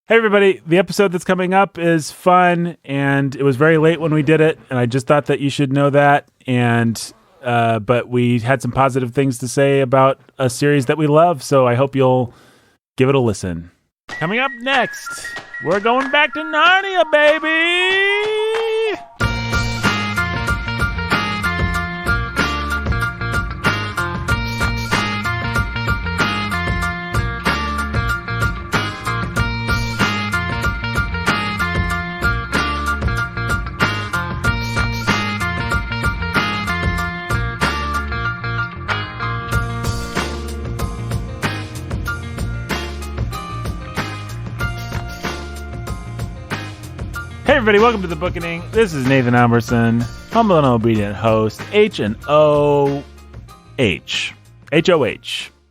Hey, everybody. The episode that's coming up is fun, and it was very late when we did it, and I just thought that you should know that. And but we had some positive things to say about a series that we love, so I hope you'll give it a listen. Coming up next, we're going back to Narnia, baby! Hey everybody, welcome to the Bookening. This is Nathan Alberson, humble and obedient host, H-O-H,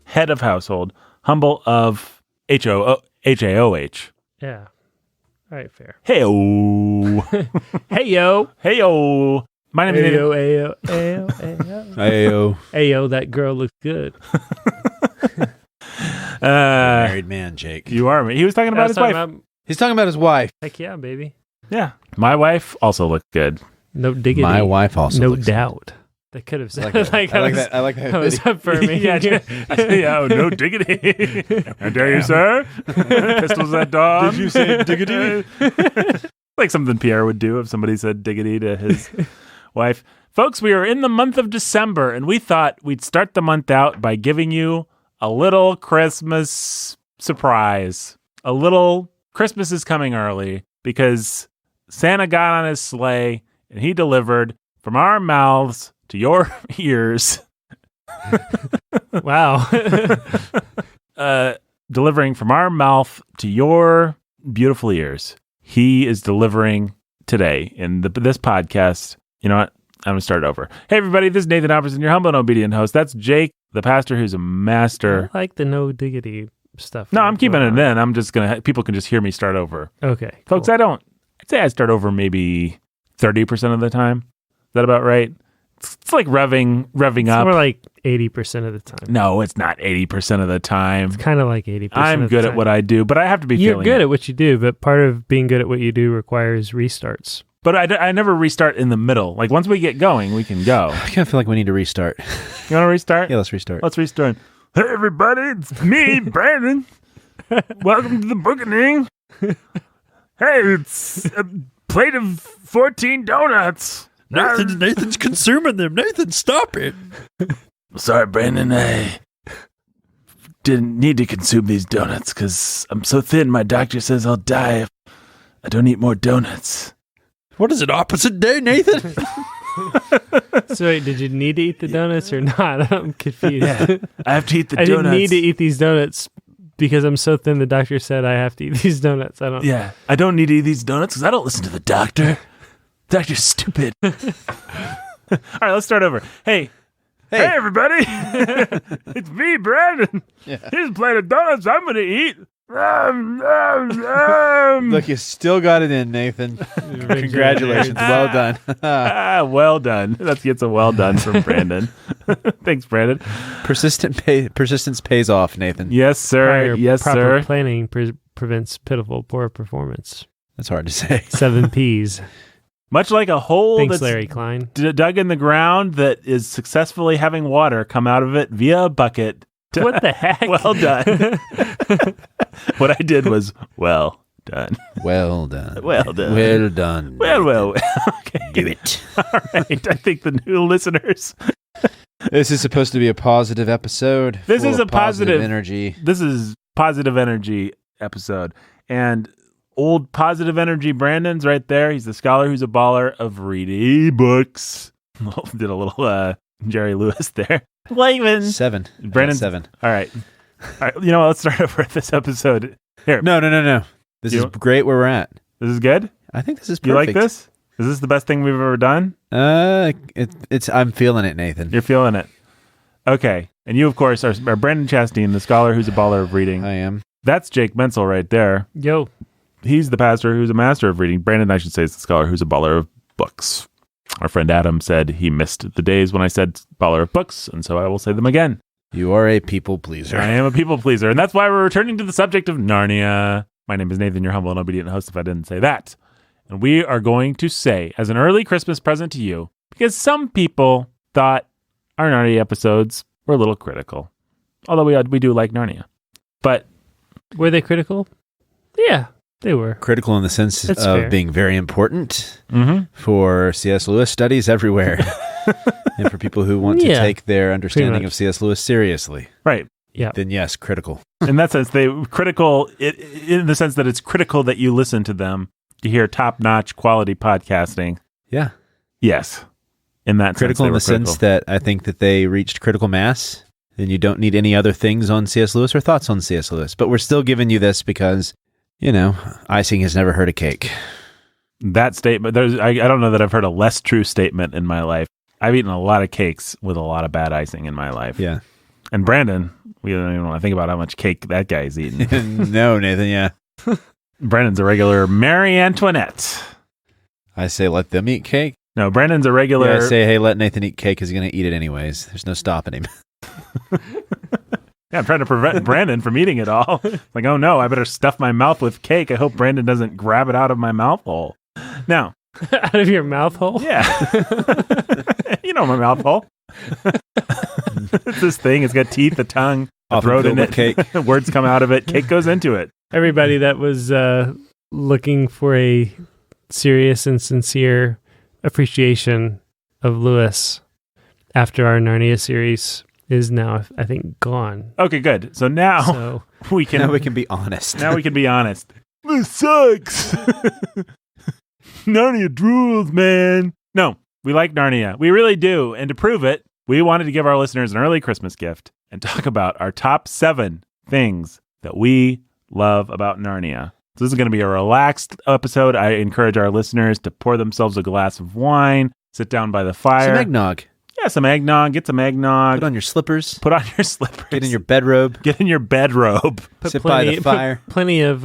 head of household, humble of H-A-O-H. Yeah. All right, fair. Hey-o. Hey-yo. Hey-o. My name is Nathan. Ayo, ayo, ayo. Ayo. Ayo, that girl looks good. Married man, Jake. You are. He was talking about his wife. He's talking about his wife. Heck yeah, baby. Yeah. My wife also looked good. No diggity. My wife also no looks doubt. They could have said I like that. I like that. I was affirming. Yeah, no diggity. How dare you, sir? Pistols at dawn. Did you say diggity? Like something Pierre would do if somebody said diggity to his wife. Folks, we are in the month of December, and we thought we'd start the month out by giving you a little Christmas surprise. A little Christmas is coming early because Santa got on his sleigh and he delivered from our mouths to your ears. Wow. Delivering from our mouth to your beautiful ears. He is delivering today in this podcast. You know what? I'm going to start over. Hey, everybody. This is Nathan Alberson, your humble and obedient host. That's Jake, the pastor who's a master. I like the no diggity stuff. No, I'm keeping it in. I'm just going to, people can just hear me start over. Okay. Folks, cool. I'd say I start over maybe 30% of the time. Is that about right? It's like revving It's up. more like 80% of the time. No, it's not 80% of the time. It's kind of like 80%. I'm good at what I do, but I have to be You're feeling good it. at what you do, but part of being good at what you do requires restarts. But I never restart in the middle. Like once we get going, we can go. I kind of feel like we need to restart. You want to restart? Yeah, let's restart. Let's restart. Hey, everybody, it's me, Brandon. Welcome to the Bookening. Hey, it's a plate of 14 donuts. Nathan's consuming them. Nathan, stop it. Sorry, Brandon. I didn't need to consume these donuts because I'm so thin. My doctor says I'll die if I don't eat more donuts. What is it, opposite day, Nathan? So wait, did you need to eat the donuts or not? I'm confused. Yeah, I have to eat the I donuts. didn't need to eat these donuts because I'm so thin. The doctor said I have to eat these donuts. I don't. Yeah, I don't need to eat these donuts because I don't listen to the doctor. The doctor's stupid. All right, let's start over. Hey, everybody. It's me, Brandon. Yeah. Here's a plate of donuts I'm going to eat. Look, you still got it in, Nathan. Congratulations. Well done. Well done. That gets a well done from Brandon. Thanks, Brandon. Persistence pays off, Nathan. Yes, sir. Yes, proper sir. planning prevents pitiful poor performance. That's hard to say. 7 P's. Much like a hole Thanks, that's Larry Klein. dug in the ground that is successfully having water come out of it via a bucket. What the heck? Well done. What I did was well done. Well done. Well done. Well done. Well. Okay. Do it. All right. I think the new listeners. This is supposed to be a positive episode. This full is of a positive energy. This is positive energy episode. And old positive energy Brandon's right there. He's the scholar who's a baller of reading books. Did a little Jerry Lewis there. Laven. 7. Brandon. 7. All right. You know what? Let's start over this episode. Here. No. This is great where we're at. This is good? I think this is perfect. You like this? Is this the best thing we've ever done? It's. I'm feeling it, Nathan. You're feeling it. Okay. And you, of course, are Brandon Chastain, the scholar who's a baller of reading. I am. That's Jake Menzel right there. Yo. He's the pastor who's a master of reading. Brandon, I should say, is the scholar who's a baller of books. Our friend Adam said he missed the days when I said baller of books, and so I will say them again. You are a people pleaser. I am a people pleaser, and that's why we're returning to the subject of Narnia. My name is Nathan, your humble and obedient host, if I didn't say that. And we are going to say, as an early Christmas present to you, because some people thought our Narnia episodes were a little critical. Although we do like Narnia. But were they critical? Yeah, they were. Critical in the sense That's of fair. being very important for C.S. Lewis studies everywhere. And for people who want to take their understanding of C.S. Lewis seriously. Right. Yeah. Then yes, critical. In that sense, critical in the sense that it's critical that you listen to them to hear top-notch quality podcasting. Yeah. Yes. In that critical sense, in the sense that I think that they reached critical mass, and you don't need any other things on C.S. Lewis or thoughts on C.S. Lewis. But we're still giving you this because, icing has never hurt a cake. That statement, I don't know that I've heard a less true statement in my life. I've eaten a lot of cakes with a lot of bad icing in my life. Yeah. And Brandon, we don't even want to think about how much cake that guy's eaten. No, Nathan, yeah. Brandon's a regular Marie Antoinette. I say let them eat cake. No, Brandon's a regular... Yeah, I say, hey, let Nathan eat cake because he's going to eat it anyways. There's no stopping him. Yeah, I'm trying to prevent Brandon from eating it all. Like, oh no, I better stuff my mouth with cake. I hope Brandon doesn't grab it out of my mouth hole. Now... Out of your mouth hole? Yeah. You know my mouth hole. It's this thing. It's got teeth, a tongue, a throat in it. Cake. Words come out of it. Cake goes into it. Everybody that was looking for a serious and sincere appreciation of Lewis after our Narnia series is now, I think, gone. Okay, good. So now we can be honest. Now we can be honest. This sucks. Narnia drools, man. No, we like Narnia. We really do. And to prove it, we wanted to give our listeners an early Christmas gift and talk about our top 7 things that we love about Narnia. So this is going to be a relaxed episode. I encourage our listeners to pour themselves a glass of wine, sit down by the fire. Some eggnog. Yeah, some eggnog. Get some eggnog. Put on your slippers. Put on your slippers. Get in your bedrobe. Get in your bedrobe. Sit by the fire. Put plenty of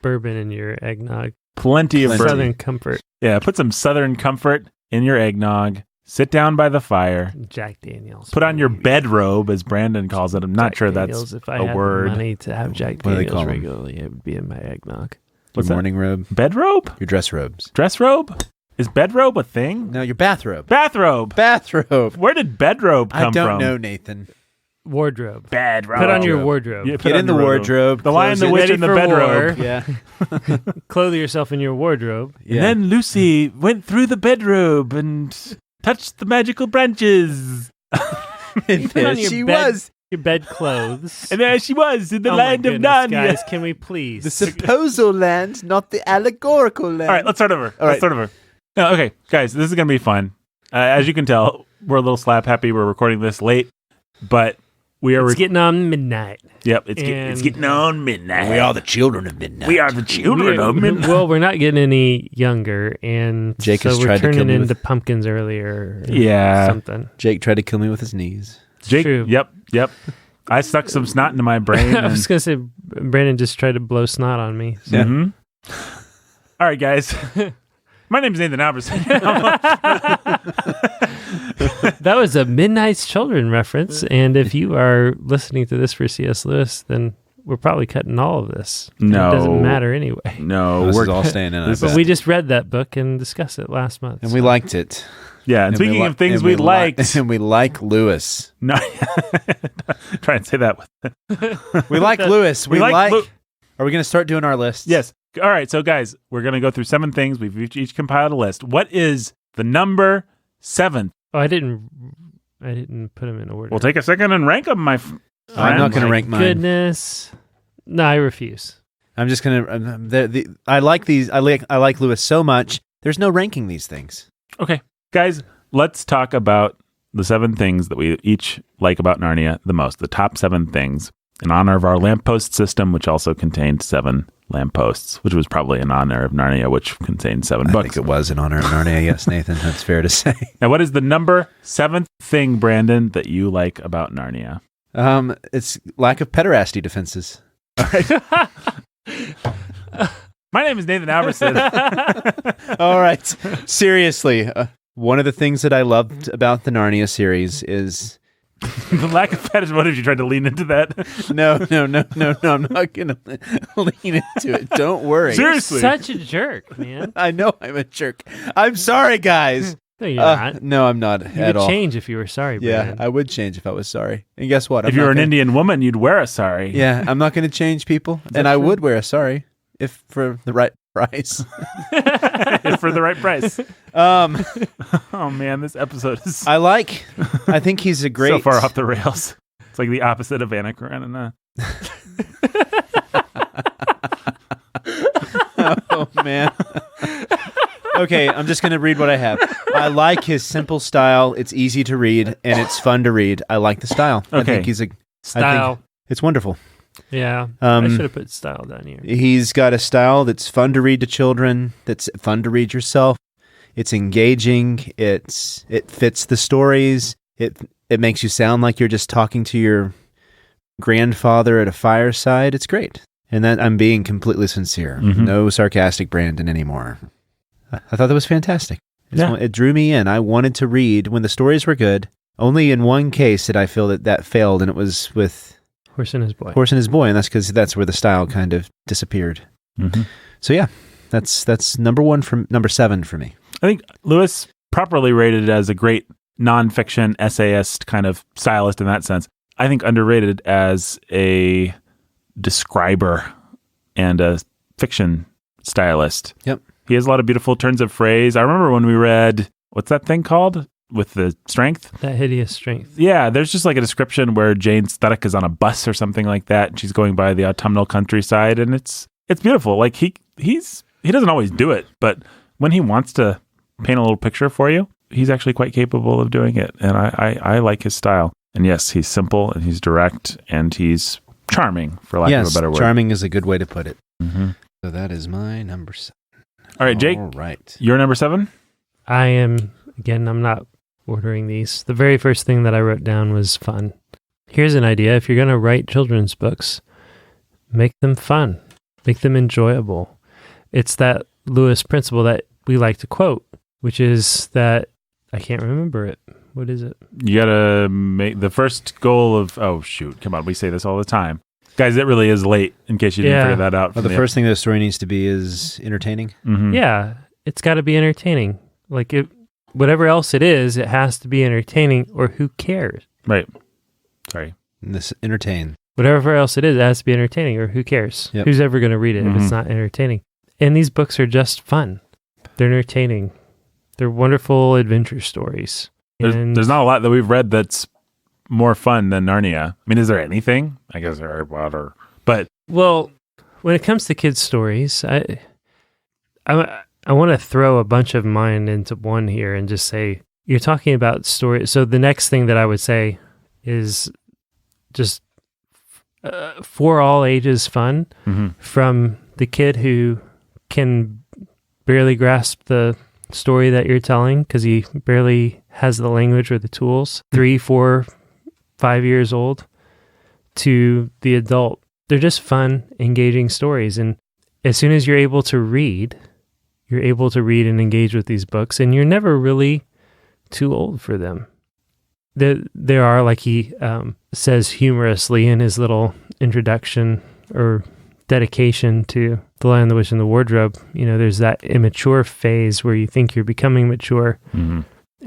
bourbon in your eggnog. Plenty of bourbon. Southern comfort. Yeah, put some Southern comfort in your eggnog. Sit down by the fire. Jack Daniels. Put on your bedrobe, as Brandon calls it. I'm not sure Daniels, that's if I a had word. Money to have Jack What do they Daniels call them? regularly, it would be in my eggnog. What's your that? morning robe. Bedrobe? Your dress robes. Dress robe? Is bedrobe a thing? No, your bathrobe. Bathrobe. Bathrobe. Where did bedrobe come from? I don't know, Nathan. Wardrobe. Bedrobe. Put on your wardrobe. Yeah, put Get on in the your wardrobe. The Lion, the Witch, and the bedrobe. Yeah. Clothe yourself in your wardrobe. And then Lucy went through the bedrobe and touched the magical branches. And Put on there your she bed- was. Your bed clothes. And there she was in the Oh land my of goodness, Narnia. guys, can we please? The supposal land, not the allegorical land. All right, let's start over. All Let's start over. No, okay, guys, this is going to be fun. As you can tell, we're a little slap happy. We're recording this late, but we are... It's getting on midnight. Yep, it's getting on midnight. We are the children of midnight. We are the children of midnight. Well, we're not getting any younger, and Jake so has we're tried to kill turning me into with- pumpkins earlier. Or Yeah. something. Jake tried to kill me with his knees. Jake, true. Yep. I stuck some snot into my brain. I was going to say, Brandon just tried to blow snot on me. So. Mhm. All right, guys. My name is Nathan Albertson. That was a Midnight's Children reference, and if you are listening to this for C.S. Lewis, then we're probably cutting all of this. No. It doesn't matter anyway. No, This we're is all staying in. I this But bet. we just read that book and discussed it last month. And we liked it. yeah. And speaking of things we liked, and we like Lewis. no, try and say that with We like Lewis. We like like. Lu- Are we going to start doing our list? yes. All right, so guys, we're gonna go through 7 things. We've each compiled a list. What is the number 7? Oh, I didn't put them in order. We'll take a second and rank them, my friend. I'm not going to My rank mine. Goodness. No, I refuse. I'm just going to. I like these. I like Lewis so much. There's no ranking these things. Okay, guys, let's talk about the 7 things that we each like about Narnia the most. The top 7 things in honor of our lamppost system, which also contained 7 lampposts, which was probably in honor of Narnia, which contained 7 I books. think it was in honor of Narnia. Yes, Nathan. That's fair to say. Now, what is the number 7th thing, Brandon, that you like about Narnia? It's lack of pederasty defenses. My name is Nathan Albertson. All right. Seriously, one of the things that I loved about the Narnia series is The lack of fetish. What if you tried to lean into that? No. I'm not going to lean into it. Don't worry. Seriously. Such a jerk, man. I know I'm a jerk. I'm sorry, guys. No, you're not. No, I'm not You at would all. change if you were sorry, Yeah, Brandon. I would change if I was sorry. And guess what? If you were an Indian woman, you'd wear a sari. Yeah, I'm not going to change people. And I would wear a sari if for the right price. For the right price. Oh man, this episode is I think he's a great... so far off the rails. It's like the opposite of Anna Karenina. Oh, man. Okay, I'm just going to read what I have. I like his simple style. It's easy to read, and it's fun to read. I like the style. I Okay. think he's a... Style. I think it's wonderful. Yeah. I should have put style down here. He's got a style that's fun to read to children, that's fun to read yourself. It's engaging. It fits the stories. It makes you sound like you're just talking to your grandfather at a fireside. It's great. And that I'm being completely sincere. Mm-hmm. No sarcastic Brandon anymore. I thought that was fantastic. Yeah. It drew me in. I wanted to read when the stories were good. Only in one case did I feel that failed, and it was with Horse and His Boy. Horse and His Boy, and that's because that's where the style kind of disappeared. Mm-hmm. So yeah, that's number 7 for me. I think Lewis properly rated as a great nonfiction essayist kind of stylist in that sense. I think underrated as a describer and a fiction stylist. Yep. He has a lot of beautiful turns of phrase. I remember when we read, what's that thing called? With the strength? That hideous strength. Yeah, there's just like a description where Jane Studdock is on a bus or something like that, and she's going by the autumnal countryside, and it's beautiful. Like he doesn't always do it, but when he wants to paint a little picture for you, he's actually quite capable of doing it, and I like his style. And yes, he's simple and he's direct and he's charming, for lack of a better word. Charming is a good way to put it. Mm-hmm. So that is my number 7. All right, Jake. All right. You're number 7. I'm not ordering these. The very first thing that I wrote down was fun. Here's an idea. If you're going to write children's books, make them fun. Make them enjoyable. It's that Lewis principle that we like to quote, which is that, I can't remember it. What is it? You got to make the first goal of, oh, shoot. Come on. We say this all the time. Guys, it really is late in case you didn't figure that out. Well, the first thing the story needs to be is entertaining. Mm-hmm. Yeah. It's got to be entertaining. Like whatever else it is, it has to be entertaining, or who cares? Right. Sorry. This entertain. Whatever else it is, it has to be entertaining, or who cares? Yep. Who's ever going to read it if it's not entertaining? And these books are just fun. They're entertaining. They're wonderful adventure stories. There's not a lot that we've read that's more fun than Narnia. I mean, is there anything? I guess there are water. But well, when it comes to kids' stories, I want to throw a bunch of mine into one here and just say, you're talking about stories. So the next thing that I would say is just for all ages fun, from the kid who can barely grasp the story that you're telling because he barely has the language or the tools, 3, 4, 5 years old, to the adult. They're just fun, engaging stories. And as soon as you're able to read and engage with these books, and you're never really too old for them. There are, like he says humorously in his little introduction or dedication to The Lion, the Witch, and the Wardrobe, there's that immature phase where you think you're becoming mature,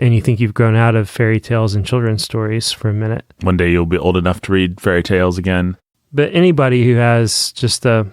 and you think you've grown out of fairy tales and children's stories for a minute. One day you'll be old enough to read fairy tales again. But anybody who has just a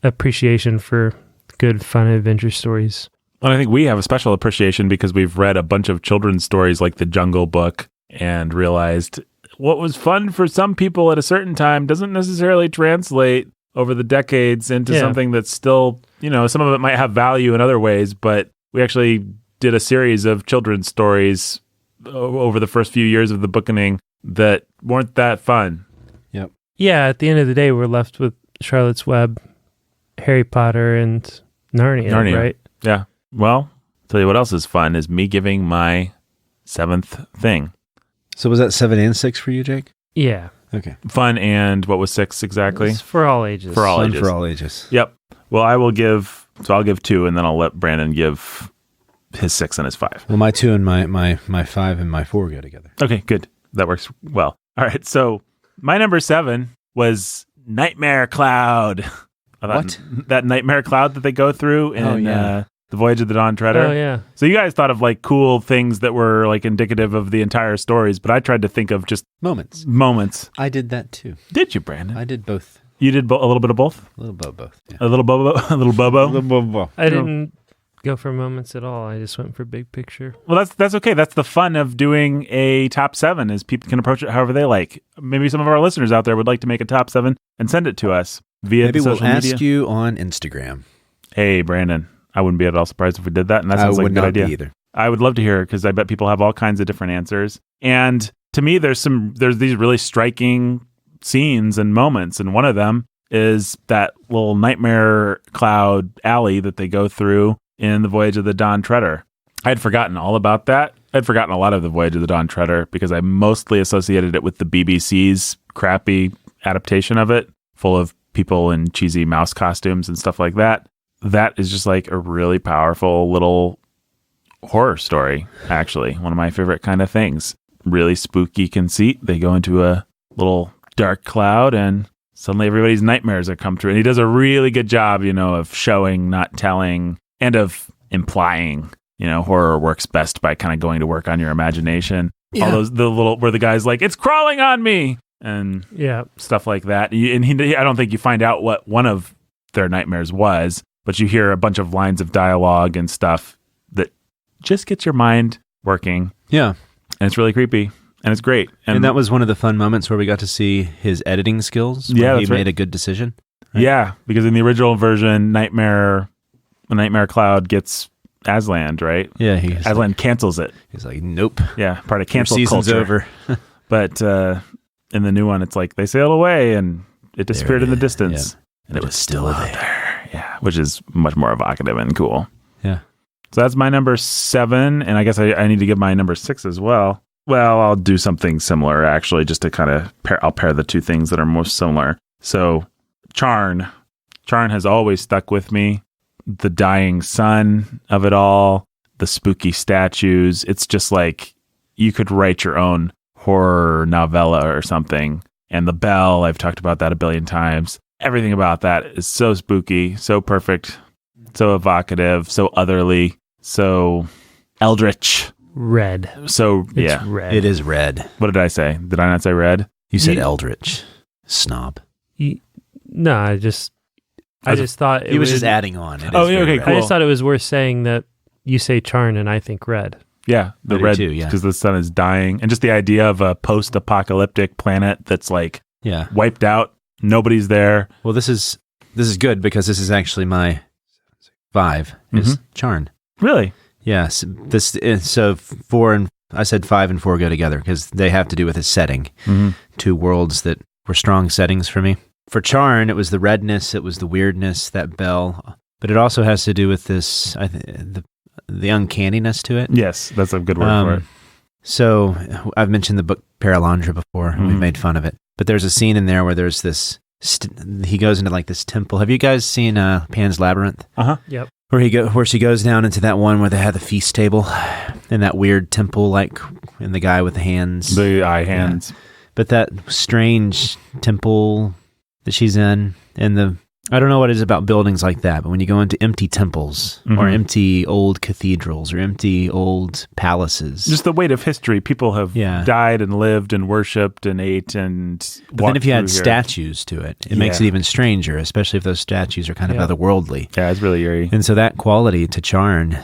appreciation for good, fun adventure stories. And I think we have a special appreciation because we've read a bunch of children's stories like The Jungle Book and realized what was fun for some people at a certain time doesn't necessarily translate over the decades into something that's still, some of it might have value in other ways, but we actually did a series of children's stories over the first few years of the Bookening that weren't that fun. Yep. Yeah, at the end of the day, we're left with Charlotte's Web, Harry Potter, and Narnia, right? Yeah. Well, tell you what else is fun is me giving my 7th thing. So was that 7 and 6 for you, Jake? Yeah. Okay. Fun and what was 6 exactly? It's for all ages. For all Fun ages. for all ages. Yep. Well, I'll give 2, and then I'll let Brandon give his 6 and his 5. Well, my 2 and my 5 and my 4 go together. Okay, good. that works well. All right, so my number 7 was Nightmare Cloud. What? That Nightmare Cloud that they go through in The Voyage of the Dawn Treader. Oh, yeah. So you guys thought of like cool things that were like indicative of the entire stories, but I tried to think of just moments. I did that too. Did you, Brandon? I did both. You did a little bit of both? A little both. Yeah. A little bobo? A little bobo? I didn't go for moments at all. I just went for big picture. Well, that's okay. That's the fun of doing a top 7 is people can approach it however they like. Maybe some of our listeners out there would like to make a top 7 and send it to us via Maybe social we'll media. ask you on Instagram. Hey, Brandon, I wouldn't be at all surprised if we did that, and that sounds like a good idea. Be either. I would love to hear because I bet people have all kinds of different answers. And to me, there's these really striking scenes and moments, and one of them is that little nightmare cloud alley that they go through in The Voyage of the Dawn Treader. I had forgotten all about that. I'd forgotten a lot of The Voyage of the Dawn Treader because I mostly associated it with the BBC's crappy adaptation of it, full of people in cheesy mouse costumes and stuff like that. That is just like a really powerful little horror story, actually. One of my favorite kind of things. Really spooky conceit. They go into a little dark cloud and suddenly everybody's nightmares have come true. And he does a really good job, of showing, not telling, and of implying. Horror works best by kind of going to work on your imagination. Yeah. All those, where the guy's like, it's crawling on me, and stuff like that. I don't think you find out what one of their nightmares was, but you hear a bunch of lines of dialogue and stuff that just gets your mind working. Yeah. And it's really creepy. And it's great. And that was one of the fun moments where we got to see his editing skills. Yeah, he made a good decision. Right? Yeah, because in the original version, Nightmare Cloud gets Aslan, right? Yeah, Aslan cancels it. He's like, nope. Yeah, part of cancel season's culture. Over. But in the new one, it's like they sailed away and it disappeared in the distance. Yeah. And it was still there. Yeah, which is much more evocative and cool. Yeah. So that's my number 7, and I guess I need to give my number 6 as well. Well, I'll do something similar, actually, just to kind of I'll pair the two things that are most similar. So, Charn has always stuck with me. The dying sun of it all, the spooky statues. It's just like you could write your own horror novella or something. And the bell, I've talked about that a billion times. Everything about that is so spooky, so perfect, so evocative, so otherly, so eldritch. Red. So, It's red. It is red. What did I say? Did I not say red? You said eldritch. Snob. No, I just thought he was just adding on. Okay, cool. I just thought it was worth saying that you say Charn and I think red. Yeah, the red too, yeah. because the sun is dying, and just the idea of a post-apocalyptic planet that's like wiped out, nobody's there. Well, this is good because this is actually my 5 is Charn. Really? Yes. So 4 and I said 5 and 4 go together because they have to do with a setting. Mm-hmm. Two worlds that were strong settings for me. For Charn, it was the redness, it was the weirdness, that bell, but it also has to do with this, the uncanniness to it. Yes, that's a good word for it. So I've mentioned the book Paralandra before, and we've made fun of it. But there's a scene in there where there's this, he goes into like this temple. Have you guys seen Pan's Labyrinth? Uh-huh. Yep. Where she goes down into that one where they had the feast table and that weird temple, like, and the guy with the hands. The eye hands. Yeah. But that strange temple that she's in, and I don't know what it is about buildings like that, but when you go into empty temples or empty old cathedrals or empty old palaces. Just the weight of history. People have died and lived and worshipped and ate and But then if you add statues to it, it makes it even stranger, especially if those statues are kind of otherworldly. Yeah, it's really eerie. And so that quality to Charn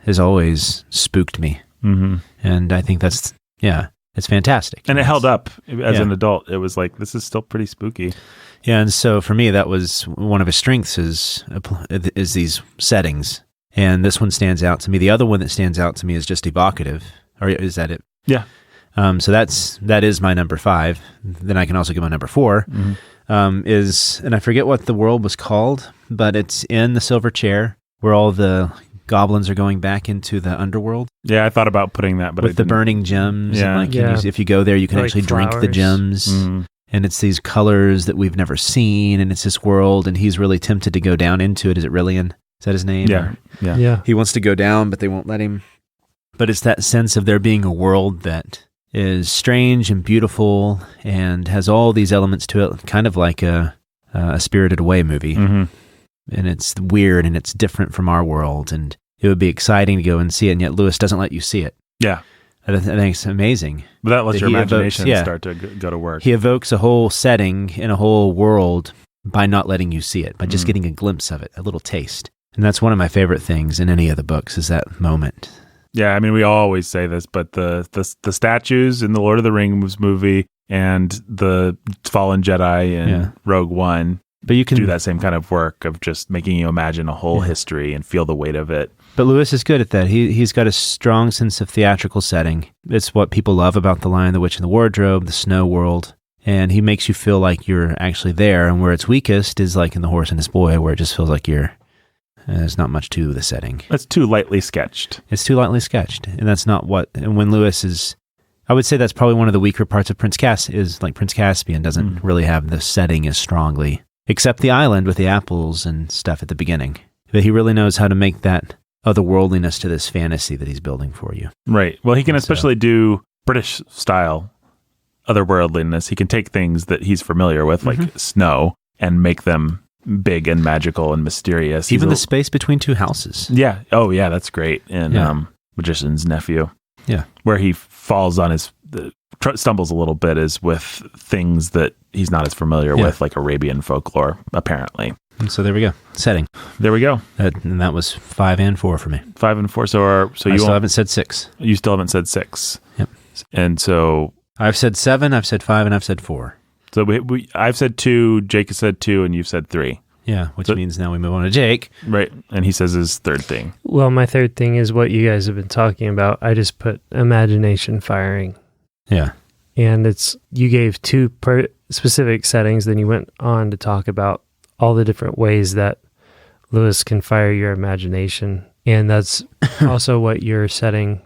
has always spooked me. Mm-hmm. And I think that's, it's fantastic. And it held up as an adult. It was like, this is still pretty spooky. Yeah, and so for me, that was one of his strengths is these settings. And this one stands out to me. The other one that stands out to me is just evocative. Or is that it? Yeah. So that is my number 5. Then I can also give my number 4. And I forget what the world was called, but it's in the Silver Chair where all the goblins are going back into the underworld. Yeah, I thought about putting that, but with the burning gems. Yeah. And if you go there, you can actually drink the gems. Mm-hmm. And it's these colors that we've never seen, and it's this world, and he's really tempted to go down into it. Is it Rillian? Is that his name? Yeah. Yeah. He wants to go down, but they won't let him. But it's that sense of there being a world that is strange and beautiful and has all these elements to it, kind of like a Spirited Away movie. Mm-hmm. And it's weird and it's different from our world, and it would be exciting to go and see it, and yet Lewis doesn't let you see it. Yeah. I think it's amazing. But that lets your imagination evokes, start to go to work. He evokes a whole setting and a whole world by not letting you see it, by just getting a glimpse of it, a little taste. And that's one of my favorite things in any of the books, is that moment. Yeah, I mean, we always say this, but the statues in the Lord of the Rings movie and the Fallen Jedi in Rogue One, but you can do that same kind of work of just making you imagine a whole history and feel the weight of it. But Lewis is good at that. He's got a strong sense of theatrical setting. It's what people love about The Lion, the Witch, and the Wardrobe, the Snow World. And he makes you feel like you're actually there. And where it's weakest is like in The Horse and His Boy, where it just feels like there's not much to the setting. It's too lightly sketched. It's too lightly sketched. And that's not what... And when Lewis is... I would say that's probably one of the weaker parts of Prince Caspian doesn't really have the setting as strongly, except the island with the apples and stuff at the beginning. But he really knows how to make that otherworldliness to this fantasy that he's building for you. Right. Well, he can especially do British style otherworldliness. He can take things that he's familiar with, like snow, and make them big and magical and mysterious. Even the space between two houses. Yeah. Oh, yeah. That's great. And Magician's Nephew. Yeah. Where he falls on stumbles a little bit is with things that he's not as familiar with, like Arabian folklore, apparently. And so there we go. Setting. There we go. And that was 5 and 4 for me. 5 and 4. So I still haven't said 6. You still haven't said 6. Yep. And so I've said 7, I've said 5, and I've said 4. So I've said 2, Jake has said 2, and you've said 3. Yeah, which means now we move on to Jake. Right. And he says his third thing. Well, my third thing is what you guys have been talking about. I just put imagination firing. Yeah. And you gave 2 specific settings, then you went on to talk about all the different ways that Lewis can fire your imagination. And that's also what your setting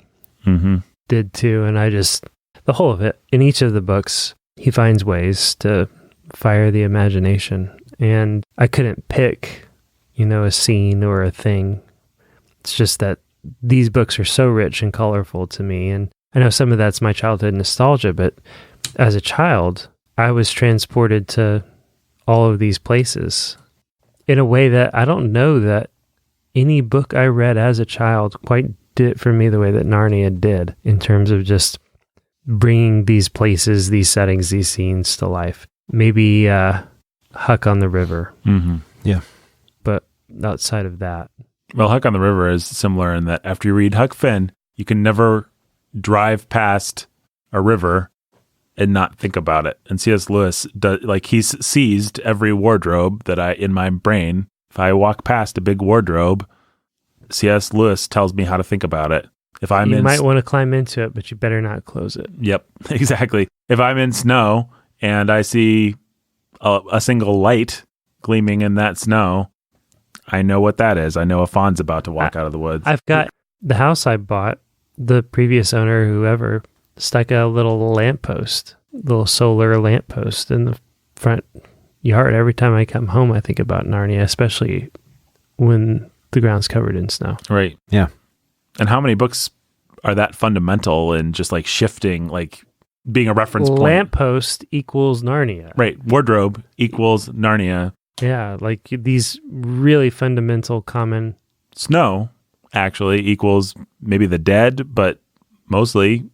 did too. And the whole of it, in each of the books, he finds ways to fire the imagination. And I couldn't pick, a scene or a thing. It's just that these books are so rich and colorful to me. And I know some of that's my childhood nostalgia, but as a child, I was transported to all of these places in a way that I don't know that any book I read as a child quite did it for me the way that Narnia did, in terms of just bringing these places, these settings, these scenes to life. Maybe Huck on the River. Mm-hmm. Yeah. But outside of that. Well, Huck on the River is similar in that after you read Huck Finn, you can never drive past a river and not think about it. And C.S. Lewis, he's seized every wardrobe that in my brain, if I walk past a big wardrobe, C.S. Lewis tells me how to think about it. You might want to climb into it, but you better not close it. Yep, exactly. If I'm in snow and I see a single light gleaming in that snow, I know what that is. I know a fawn's about to walk out of the woods. I've got the house I bought, the previous owner, whoever, stuck a little solar lamppost in the front yard. Every time I come home, I think about Narnia, especially when the ground's covered in snow. Right. Yeah. And how many books are that fundamental in just like shifting, like being a reference point? Lamppost equals Narnia. Right. Wardrobe equals Narnia. Yeah. Like these really fundamental common. Snow actually equals maybe the dead, but mostly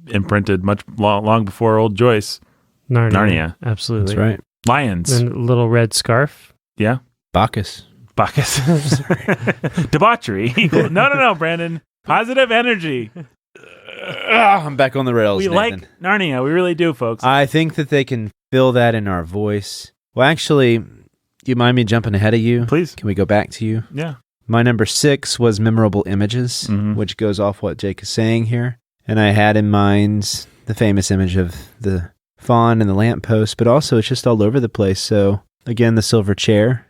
imprinted much long before old Joyce. Narnia. Absolutely. That's right. Lions. And a little red scarf. Yeah. Bacchus. Debauchery. No, Brandon. Positive energy. I'm back on the rails. We Nathan. like Narnia. We really do, folks. I think that they can feel that in our voice. Well, actually, do you mind me jumping ahead of you? Please. Can we go back to you? Yeah. My number 6 was memorable images, which goes off what Jake is saying here. And I had in mind the famous image of the fawn and the lamppost, but also it's just all over the place. So again, the silver chair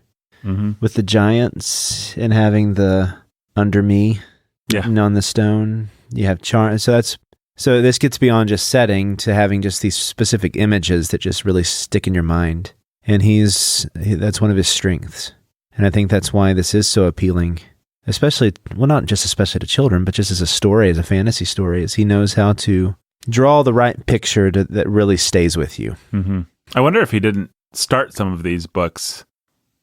with the giants and having the under me on the stone. You have charm. So this gets beyond just setting to having just these specific images that just really stick in your mind. And that's one of his strengths. And I think that's why this is so appealing, especially to children, but just as a story, as a fantasy story, is he knows how to draw the right picture that really stays with you. Mm-hmm. I wonder if he didn't start some of these books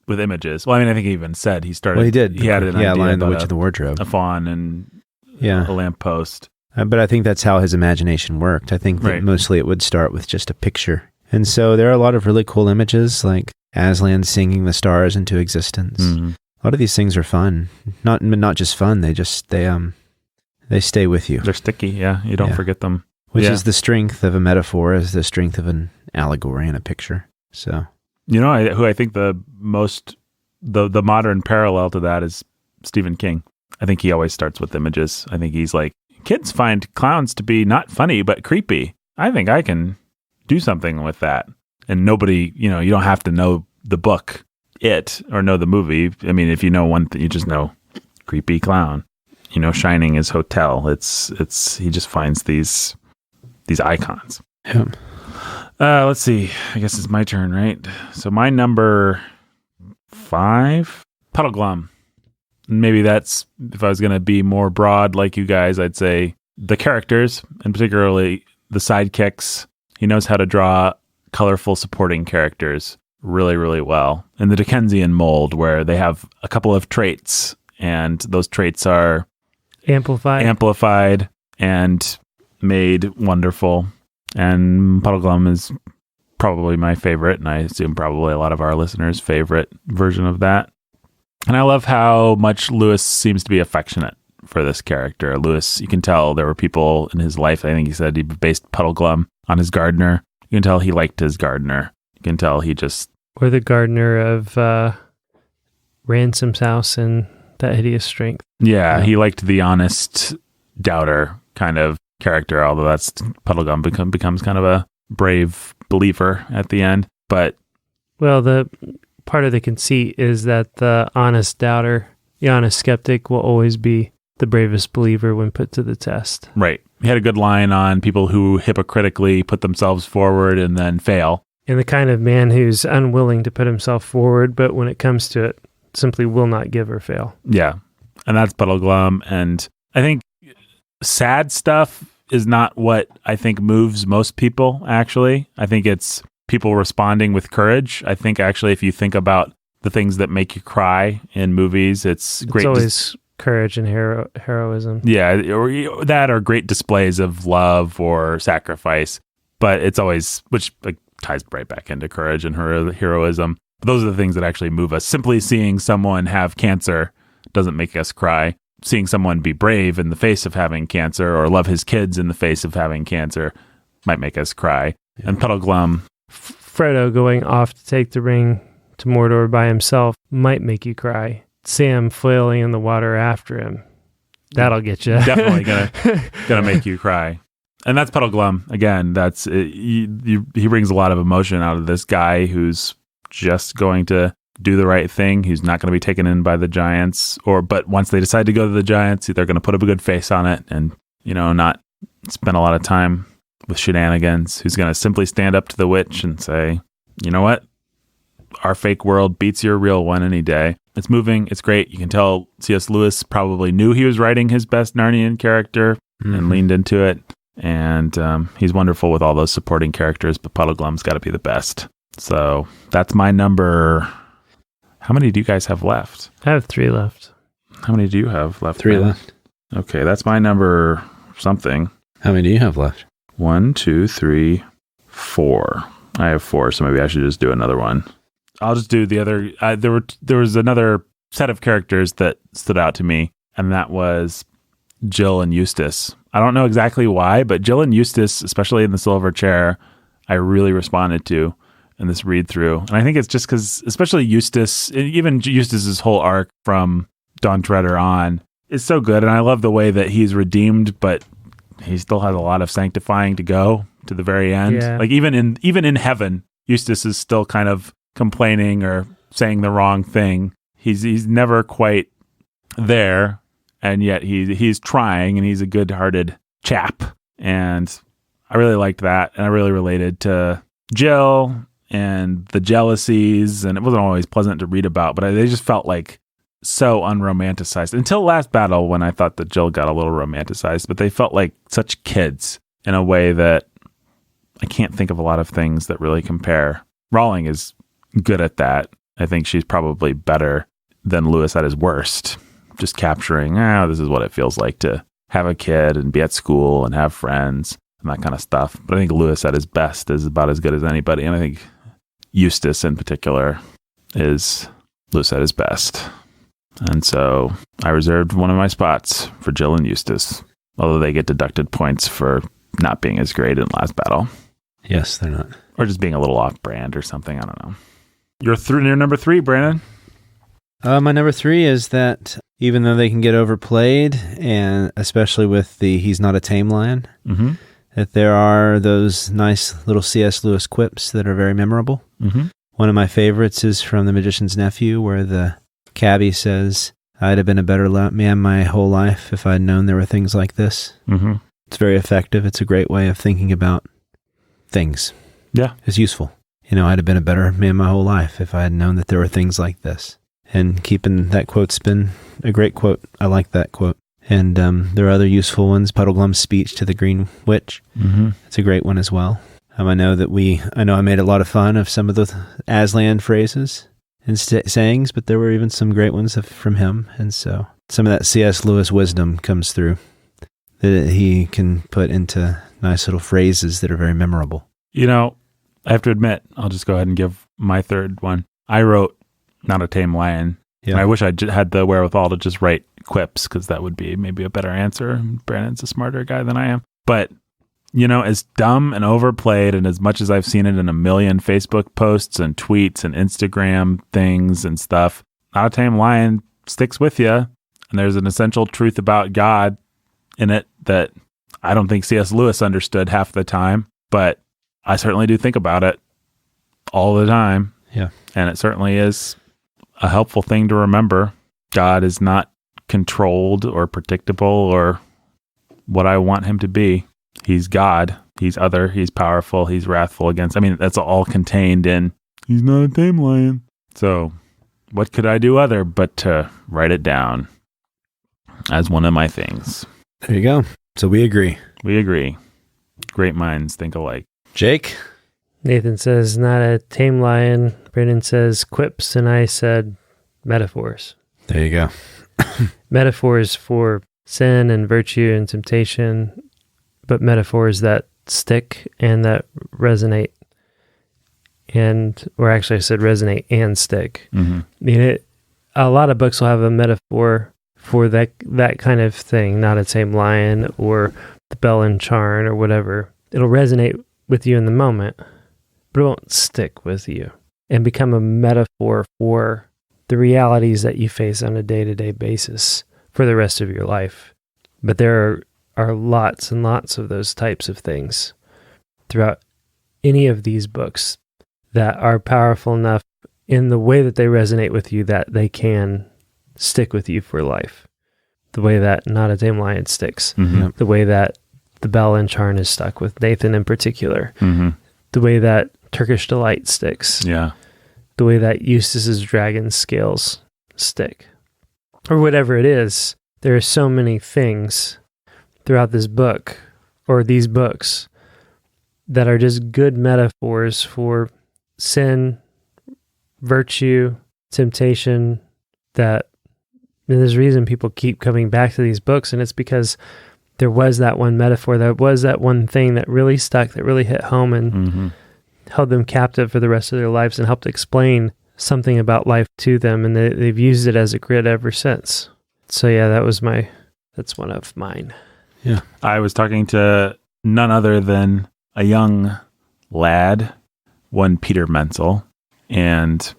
with images. Well, I mean, I think he even said he started. Well, he did. He had an idea Lion, the about Witch of the Wardrobe, a fawn and a lamppost. But I think that's how his imagination worked. I think that mostly it would start with just a picture. And so there are a lot of really cool images, like Aslan singing the stars into existence. Mm-hmm. A lot of these things are fun. Not just fun. They stay with you. They're sticky. Yeah, you don't forget them. Which is the strength of a metaphor, is the strength of an allegory and a picture. So, who I think the most the modern parallel to that is Stephen King. I think he always starts with images. I think he's like, kids find clowns to be not funny but creepy. I think I can do something with that. And nobody, you don't have to know the book, or know the movie. I mean, if you know one thing, you just know creepy clown. Shining is hotel. It's he just finds these icons. Yeah. Let's see. I guess it's my turn, right? So my number 5, Puddleglum. Maybe that's, if I was going to be more broad like you guys, I'd say the characters, and particularly the sidekicks. He knows how to draw colorful supporting characters really, really well. In the Dickensian mold, where they have a couple of traits, and those traits are amplified and made wonderful. And Puddleglum is probably my favorite, and I assume probably a lot of our listeners' favorite version of that. And I love how much Lewis seems to be affectionate for this character. Lewis, you can tell there were people in his life, I think he said he based Puddleglum on his gardener. You can tell he liked his gardener. You can tell he just... Or the gardener of Ransom's house in That Hideous Strength. Yeah, he liked the honest doubter kind of character, although that's Puddleglum becomes kind of a brave believer at the end. But the part of the conceit is that the honest doubter, the honest skeptic, will always be the bravest believer when put to the test. Right. He had a good line on people who hypocritically put themselves forward and then fail. And the kind of man who's unwilling to put himself forward, but when it comes to it, simply will not give or fail. Yeah. And that's Puddleglum. And I think sad stuff is not what I think moves most people, actually. I think it's people responding with courage. I think actually if you think about the things that make you cry in movies, it's great. It's always courage and heroism. Yeah, or great displays of love or sacrifice. But it's always, which ties right back into courage and heroism. But those are the things that actually move us. Simply seeing someone have cancer doesn't make us cry. Seeing someone be brave in the face of having cancer, or love his kids in the face of having cancer, might make us cry. Yeah. And Puddleglum, Frodo going off to take the ring to Mordor by himself might make you cry. Sam flailing in the water after him, that'll get you. Definitely gonna make you cry. And that's Puddleglum. Again, that's he brings a lot of emotion out of this guy who's just going to do the right thing. He's not going to be taken in by the giants, but once they decide to go to the giants, they're going to put up a good face on it and, not spend a lot of time with shenanigans. Who's going to simply stand up to the witch and say, you know what? Our fake world beats your real one any day. It's moving. It's great. You can tell C.S. Lewis probably knew he was writing his best Narnian character and leaned into it. And he's wonderful with all those supporting characters, but Puddleglum's got to be the best. So that's my number. How many do you guys have left? I have 3 left. How many do you have left? 3 left. Okay, that's my number something. How many do you have left? 1, 2, 3, 4. I have 4, so maybe I should just do another one. I'll just do the other. There was another set of characters that stood out to me, and that was Jill and Eustace. I don't know exactly why, but Jill and Eustace, especially in the Silver Chair, I really responded to in this read through. And I think it's just because, especially Eustace, even Eustace's whole arc from Dawn Treader on is so good. And I love the way that he's redeemed, but he still has a lot of sanctifying to go to the very end. Yeah. Like even in heaven, Eustace is still kind of complaining or saying the wrong thing. He's never quite there. And yet he's trying, and he's a good-hearted chap. And I really liked that. And I really related to Jill and the jealousies, and it wasn't always pleasant to read about, but they just felt like so unromanticized until last battle, when I thought that Jill got a little romanticized, but they felt like such kids in a way that I can't think of a lot of things that really compare. Rowling is good at that. I think she's probably better than Lewis at his worst, just capturing, this is what it feels like to have a kid and be at school and have friends and that kind of stuff. But I think Lewis at his best is about as good as anybody. And I think Eustace in particular is Lewis at his best. And so I reserved one of my spots for Jill and Eustace, although they get deducted points for not being as great in Last Battle. Yes, they're not. Or just being a little off brand or something. I don't know. You're through near number 3, Brandon. My number 3 is that even though they can get overplayed, and especially with the he's not a tame lion, that there are those nice little C.S. Lewis quips that are very memorable. One of my favorites is from The Magician's Nephew, where the cabbie says, I'd have been a better man my whole life if I'd known there were things like this. It's very effective. It's a great way of thinking about things. Yeah. It's useful. I'd have been a better man my whole life if I had known that there were things like this. And keeping that quote's been a great quote. I like that quote. And there are other useful ones. Puddleglum's speech to the Green Witch. It's a great one as well. I know I made a lot of fun of some of the Aslan phrases and sayings, but there were even some great ones from him. And so some of that C.S. Lewis wisdom comes through that he can put into nice little phrases that are very memorable. I have to admit, I'll just go ahead and give my third one. I wrote Not a Tame Lion. Yeah. And I wish I had the wherewithal to just write quips, because that would be maybe a better answer. Brandon's a smarter guy than I am. But, as dumb and overplayed, and as much as I've seen it in a million Facebook posts and tweets and Instagram things and stuff, Not a Tame Lion sticks with you. And there's an essential truth about God in it that I don't think C.S. Lewis understood half the time, but I certainly do think about it all the time. Yeah. And it certainly is a helpful thing to remember. God is not controlled or predictable or what I want him to be. He's God. He's other. He's powerful. He's wrathful against. That's all contained in he's not a tame lion. So what could I do other but to write it down as one of my things? There you go. So we agree. We agree. Great minds think alike. Jake? Nathan says, not a tame lion. Brandon says, quips. And I said, metaphors. There you go. Metaphors for sin and virtue and temptation, but metaphors that stick and that resonate. Or actually I said resonate and stick. A lot of books will have a metaphor for that kind of thing, not a tame lion or the bell and charn or whatever. It'll resonate with you in the moment, but it won't stick with you and become a metaphor for the realities that you face on a day-to-day basis for the rest of your life. But there are lots and lots of those types of things throughout any of these books that are powerful enough in the way that they resonate with you that they can stick with you for life. The way that Not a Tame Lion sticks. The way that the Bell and Charn is stuck with Nathan in particular. The way that Turkish Delight sticks. Yeah. The way that Eustace's dragon scales stick. Or whatever it is. There are so many things throughout this book, or these books, that are just good metaphors for sin, virtue, temptation, that there's a reason people keep coming back to these books, and it's because there was that one metaphor, there was that one thing that really stuck, that really hit home and held them captive for the rest of their lives and helped explain something about life to them, and they've used it as a grid ever since. So yeah, that's one of mine. Yeah. I was talking to none other than a young lad, one Peter Menzel, and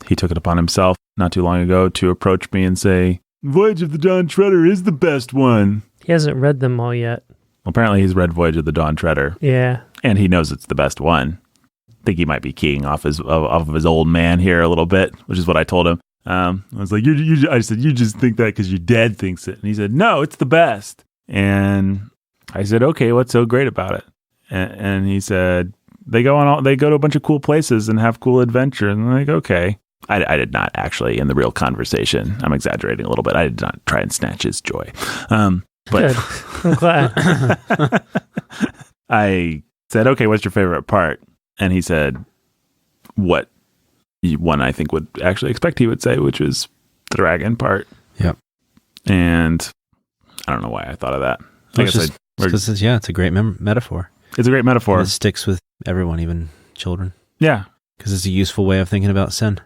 he took it upon himself not too long ago to approach me and say, Voyage of the Dawn Treader is the best one. He hasn't read them all yet. Well, apparently he's read Voyage of the Dawn Treader. Yeah. And he knows it's the best one. I think he might be keying off of his old man here a little bit, which is what I told him. I was like, I said, you just think that because your dad thinks it. And he said, no, it's the best. And I said, okay, what's so great about it? And he said, they go to a bunch of cool places and have cool adventure. And I'm like, okay. I did not actually, in the real conversation, I'm exaggerating a little bit, I did not try and snatch his joy. But good. I'm glad. I said, okay, what's your favorite part? And he said, what one I think would actually expect he would say, which was the dragon part. Yep. And I don't know why I thought of that. I guess because it's a great metaphor. It's a great metaphor. And it sticks with everyone, even children. Yeah. Because it's a useful way of thinking about sin.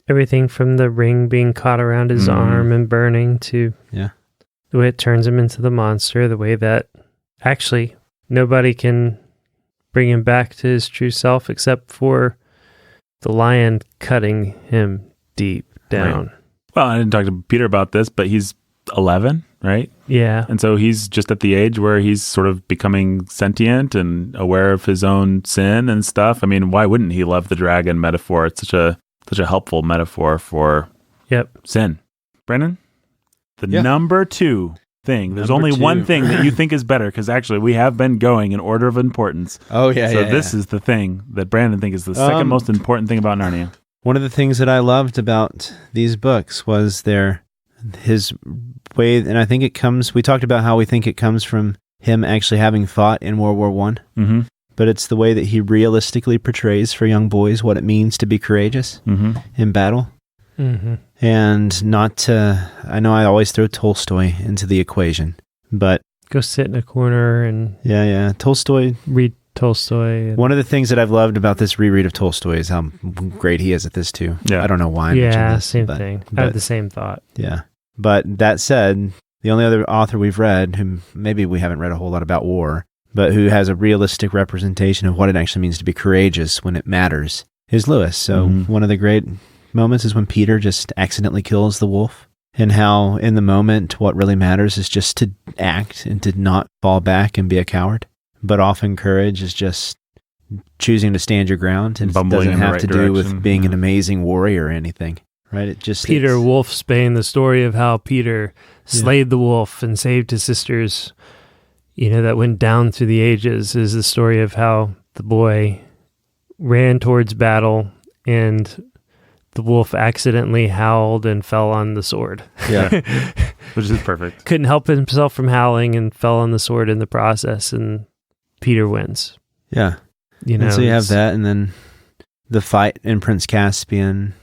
Everything from the ring being caught around his arm and burning to the way it turns him into the monster, the way that actually nobody can bring him back to his true self except for the lion cutting him deep down. Right. Well, I didn't talk to Peter about this, but he's 11, right? Yeah. And so he's just at the age where he's sort of becoming sentient and aware of his own sin and stuff. I mean, why wouldn't he love the dragon metaphor? It's such a helpful metaphor for sin. Brennan, the number 2 thing. There's only one thing that you think is better, because actually we have been going in order of importance. Oh, yeah. So this is the thing that Brandon thinks is the second most important thing about Narnia. One of the things that I loved about these books was his way, and I think it comes, we talked about how we think it comes from him actually having fought in World War I. Mm-hmm. But it's the way that he realistically portrays for young boys what it means to be courageous in battle. Mm-hmm. And not to, I know I always throw Tolstoy into the equation, but... Go sit in a corner and... Yeah. Tolstoy... Read Tolstoy. One of the things that I've loved about this reread of Tolstoy is how great he is at this too. Yeah. I don't know why I mentioned this. Same thing. I had the same thought. Yeah. But that said, the only other author we've read, who maybe we haven't read a whole lot about war, but who has a realistic representation of what it actually means to be courageous when it matters, is Lewis. So one of the great moments is when Peter just accidentally kills the wolf, and how in the moment what really matters is just to act and to not fall back and be a coward. But often courage is just choosing to stand your ground, and it doesn't have to do with being an amazing warrior or anything, right? It just Peter Wolfsbane, the story of how Peter slayed the wolf and saved his sisters, that went down through the ages, is the story of how the boy ran towards battle and the wolf accidentally howled and fell on the sword. Yeah. Which is perfect. Couldn't help himself from howling and fell on the sword in the process, and Peter wins. Yeah. And so you have that, and then the fight in Prince Caspian,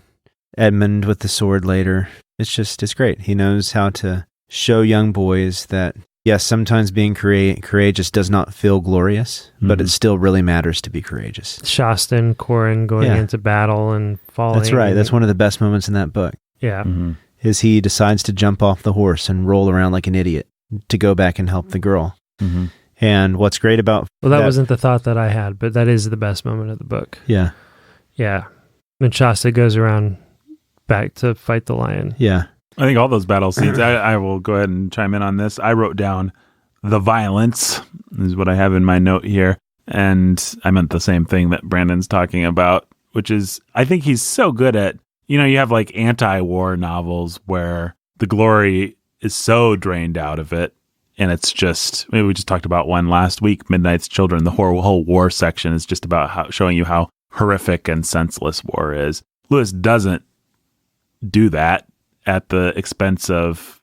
Edmund with the sword later. It's great. He knows how to show young boys that, yes, sometimes being courageous does not feel glorious, but it still really matters to be courageous. Shasta and Corin going into battle and falling. That's right. That's one of the best moments in that book. Yeah. Mm-hmm. Is he decides to jump off the horse and roll around like an idiot to go back and help the girl. Mm-hmm. And what's great about... Well, that wasn't the thought that I had, but that is the best moment of the book. Yeah. Yeah. When Shasta goes around back to fight the lion. Yeah. I think all those battle scenes, I will go ahead and chime in on this. I wrote down the violence, is what I have in my note here. And I meant the same thing that Brandon's talking about, which is, I think he's so good at, you have like anti-war novels where the glory is so drained out of it. And it's just, we just talked about one last week, Midnight's Children. The whole war section is just about showing you how horrific and senseless war is. Lewis doesn't do that at the expense of,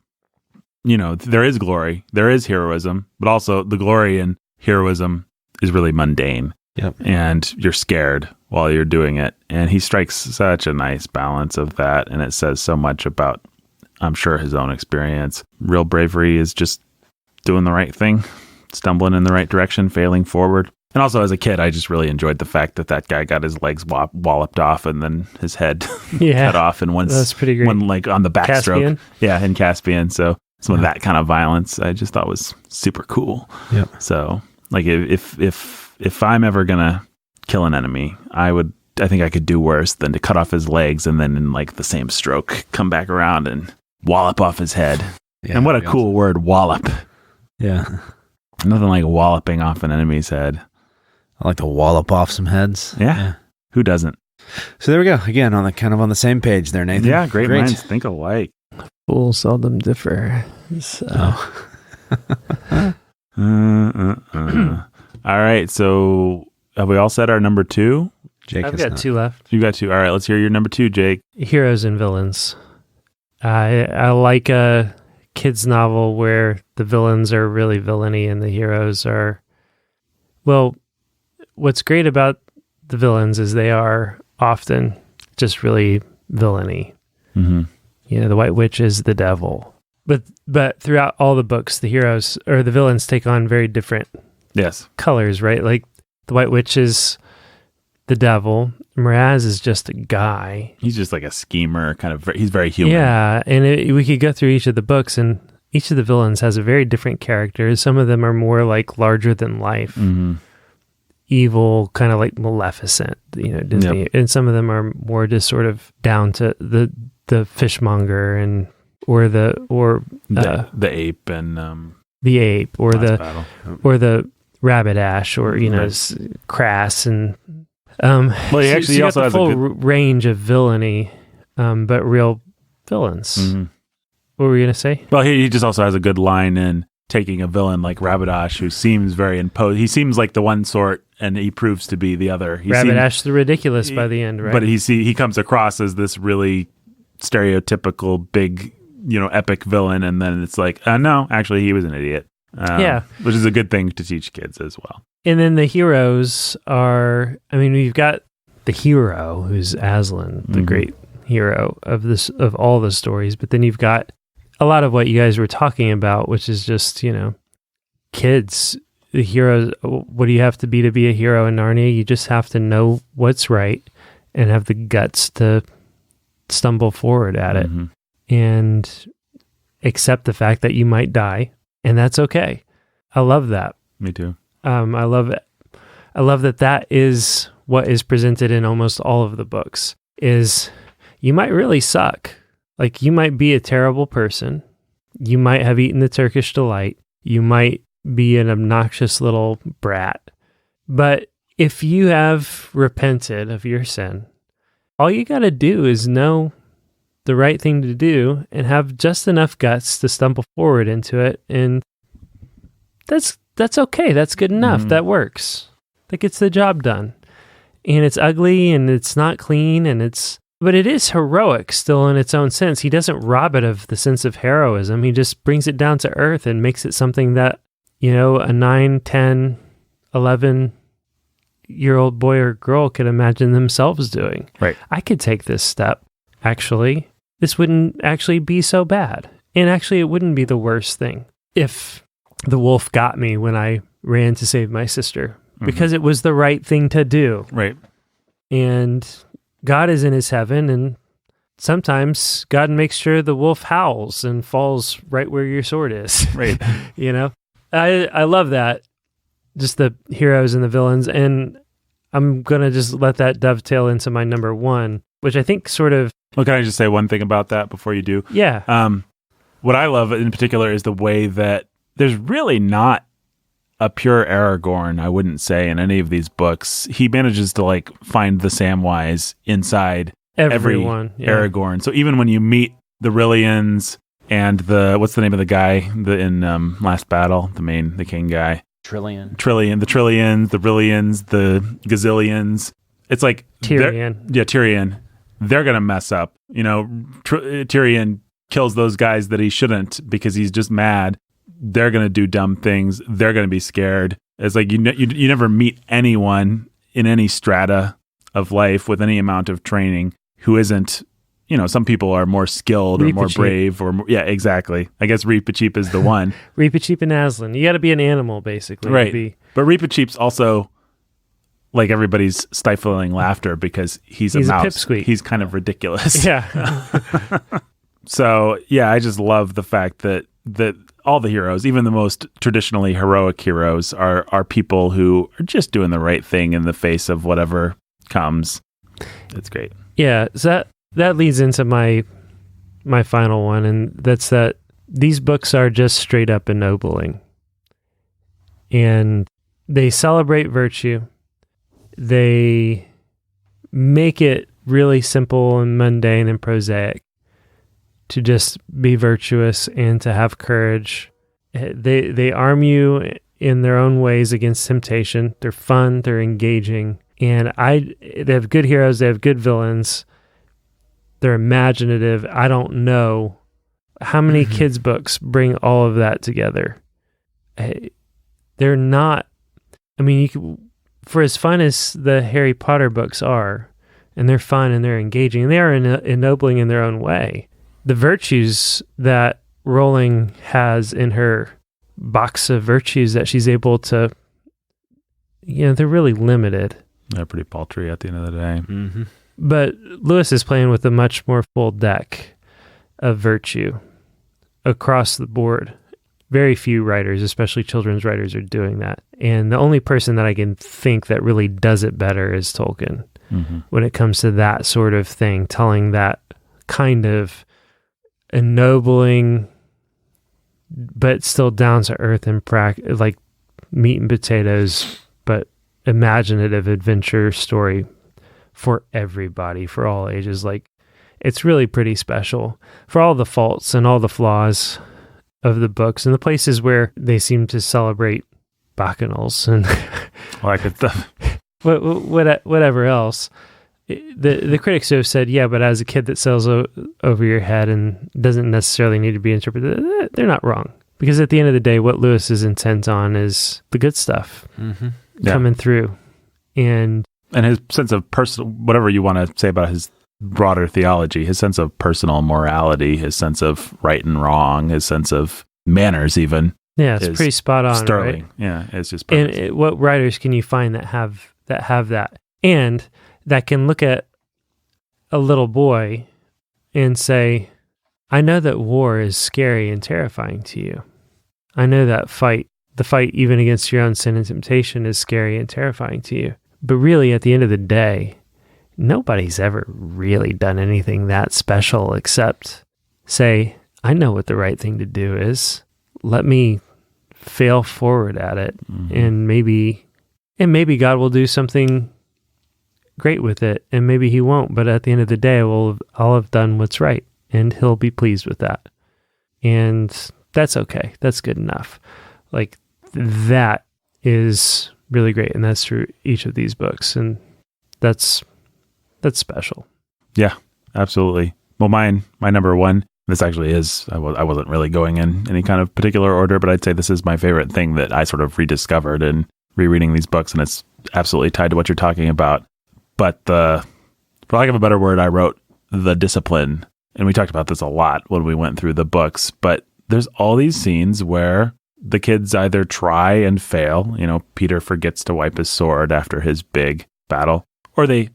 there is glory, there is heroism, but also the glory and heroism is really mundane. Yep. And you're scared while you're doing it. And he strikes such a nice balance of that. And it says so much about, I'm sure, his own experience. Real bravery is just doing the right thing, stumbling in the right direction, failing forward. And also as a kid, I just really enjoyed the fact that guy got his legs walloped off and then his head cut off in that's pretty great. One like on the backstroke. Caspian? Yeah, in Caspian. So some of that kind of violence I just thought was super cool. Yep. So like if I'm ever gonna kill an enemy, I think I could do worse than to cut off his legs and then in like the same stroke come back around and wallop off his head. Yeah, and what a cool word, wallop. Yeah. Nothing like walloping off an enemy's head. I like to wallop off some heads. Yeah. Who doesn't? So there we go. Again, on the same page there, Nathan. Yeah, great minds think alike. Fools seldom differ. So. All right. So have we all said our number 2? Jake I've got 2 left. You got 2. All right. Let's hear your number 2, Jake. Heroes and villains. I like a kid's novel where the villains are really villainy and the heroes are Well, what's great about the villains is they are often just really villainy. Mm-hmm. You know, the White Witch is the devil. But throughout all the books, the heroes or the villains take on very different colors, right? Like the White Witch is the devil. Mraz is just a guy. He's just like a schemer, kind of. He's very human. Yeah, and we could go through each of the books, and each of the villains has a very different character. Some of them are more like larger than life, evil, kind of like Maleficent, you know, Disney. And some of them are more just sort of down to the fishmonger and or the ape and the ape or Battle. or the rabbit ash or you know crass and well, he actually so also got the has full a good range of villainy, but real villains. Mm-hmm. What were you gonna say? Well, he just also has a good line in taking a villain like Rabbitash, who seems very imposed. He seems like the one sort, and he proves to be the other. Rabbitash the ridiculous by the end, right? But he comes across as this really stereotypical big, you know, epic villain, and then it's like, no, actually, he was an idiot. Which is a good thing to teach kids as well. And then the heroes are, I mean, we've got the hero who's Aslan, the great hero of all the stories, but then you've got a lot of what you guys were talking about, which is just, you know, kids, the heroes. What do you have to be a hero in Narnia? You just have to know what's right and have the guts to stumble forward at it and accept the fact that you might die, and that's okay. I love that. Me too. I love it. I love that is what is presented in almost all of the books is you might really suck. Like you might be a terrible person. You might have eaten the Turkish delight. You might be an obnoxious little brat. But if you have repented of your sin, all you got to do is know the right thing to do and have just enough guts to stumble forward into it. And that's okay. That's good enough. That works. That gets the job done. And it's ugly and it's not clean but it is heroic still in its own sense. He doesn't rob it of the sense of heroism. He just brings it down to earth and makes it something that, you know, a 9, 10, 11-year-old boy or girl could imagine themselves doing. Right. I could take this step, actually. This wouldn't actually be so bad. And actually, it wouldn't be the worst thing if the wolf got me when I ran to save my sister, because it was the right thing to do. Right. And God is in his heaven, and sometimes God makes sure the wolf howls and falls right where your sword is. Right. You know, I love that. Just the heroes and the villains. And I'm going to just let that dovetail into my number one, which I think sort of. Well, can I just say one thing about that before you do? Yeah. What I love in particular is the way that there's really not a pure Aragorn, I wouldn't say, in any of these books. He manages to like find the Samwise inside everyone, every Aragorn. So even when you meet the Rillians and what's the name of the guy in Last Battle, the king guy? Trillion, the Trillians, the Rillians, the Gazillions. It's like Tyrion. Tyrion. They're gonna mess up. You know, Tyrion kills those guys that he shouldn't because he's just mad. They're going to do dumb things. They're going to be scared. It's like you never meet anyone in any strata of life with any amount of training who isn't, you know, some people are more skilled or more brave or more, yeah, exactly. I guess Reepicheep is the one. Reepicheep and Aslan. You got to be an animal, basically. Right. But Reepicheep's also like everybody's stifling laughter because he's a mouse. Pipsqueak. He's kind of ridiculous. Yeah. So, yeah, I just love the fact that all the heroes, even the most traditionally heroic heroes, are people who are just doing the right thing in the face of whatever comes. It's great. Yeah, so that leads into my final one, and that's that these books are just straight up ennobling. And they celebrate virtue. They make it really simple and mundane and prosaic to just be virtuous and to have courage. They arm you in their own ways against temptation. They're fun, they're engaging, and they have good heroes, they have good villains. They're imaginative. I don't know how many kids' books bring all of that together. They're not I mean, for as fun as the Harry Potter books are, and they're fun and they're engaging, and they are ennobling in their own way, the virtues that Rowling has in her box of virtues that she's able to, they're really limited. They're pretty paltry at the end of the day. Mm-hmm. But Lewis is playing with a much more full deck of virtue across the board. Very few writers, especially children's writers, are doing that. And the only person that I can think that really does it better is Tolkien when it comes to that sort of thing, telling that kind of ennobling, but still down to earth and like meat and potatoes, but imaginative adventure story for everybody, for all ages. Like, it's really pretty special for all the faults and all the flaws of the books and the places where they seem to celebrate bacchanals and like whatever else. The critics have said, yeah, but as a kid that sails over your head and doesn't necessarily need to be interpreted, they're not wrong. Because at the end of the day, what Lewis is intent on is the good stuff coming through. And his sense of personal, whatever you want to say about his broader theology, his sense of personal morality, his sense of right and wrong, his sense of manners even. Yeah, it's pretty spot on, sterling. Right? Yeah, it's just perfect. And what writers can you find that have that? And that can look at a little boy and say, I know that war is scary and terrifying to you. I know that the fight even against your own sin and temptation is scary and terrifying to you. But really, at the end of the day, nobody's ever really done anything that special except say, I know what the right thing to do is. Let me fail forward at it. And maybe God will do something great with it, and maybe he won't. But at the end of the day, I'll have done what's right, and he'll be pleased with that. And that's okay. That's good enough. Like, that is really great, and that's through each of these books, and that's special. Yeah, absolutely. Well, my number one, this actually is, I wasn't really going in any kind of particular order, but I'd say this is my favorite thing that I sort of rediscovered in rereading these books, and it's absolutely tied to what you're talking about. But for lack of a better word, I wrote The Discipline, and we talked about this a lot when we went through the books, but there's all these scenes where the kids either try and fail, Peter forgets to wipe his sword after his big battle, or they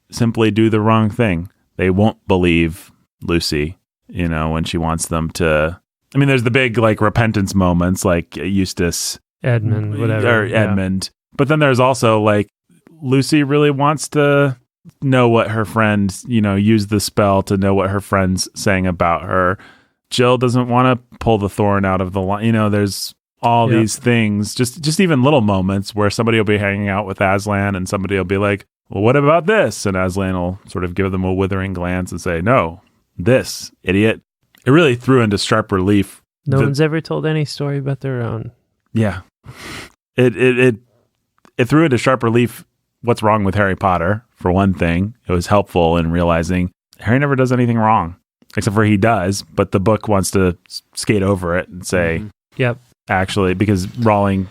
simply do the wrong thing. They won't believe Lucy, when she wants them to. I mean, there's the big repentance moments, like Eustace, Edmund, whatever, or Edmund. Yeah. But then there's also Lucy really wants to know what her friend, use the spell to know what her friend's saying about her. Jill doesn't want to pull the thorn out of the line. There's all these things, just even little moments where somebody will be hanging out with Aslan and somebody will be like, well, what about this? And Aslan will sort of give them a withering glance and say, no, this, idiot. It really threw into sharp relief. No one's ever told any story but their own. Yeah. It threw into sharp relief what's wrong with Harry Potter, for one thing. It was helpful in realizing Harry never does anything wrong, except for he does, but the book wants to skate over it and say, yep. Actually, because Rowling...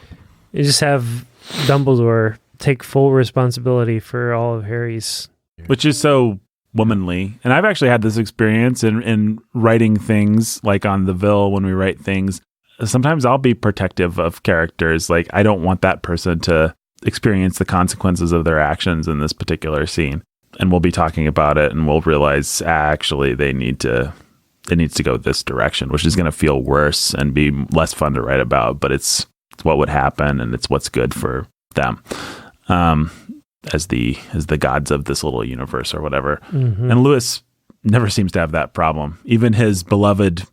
You just have Dumbledore take full responsibility for all of Harry's... Which is so womanly. And I've actually had this experience in writing things, like on the Ville, when we write things. Sometimes I'll be protective of characters. Like, I don't want that person to experience the consequences of their actions in this particular scene. And we'll be talking about it, and we'll realize, actually, it needs to go this direction, which is going to feel worse and be less fun to write about, but it's what would happen, and it's what's good for them. As the gods of this little universe or whatever. And Lewis never seems to have that problem. Even his beloved,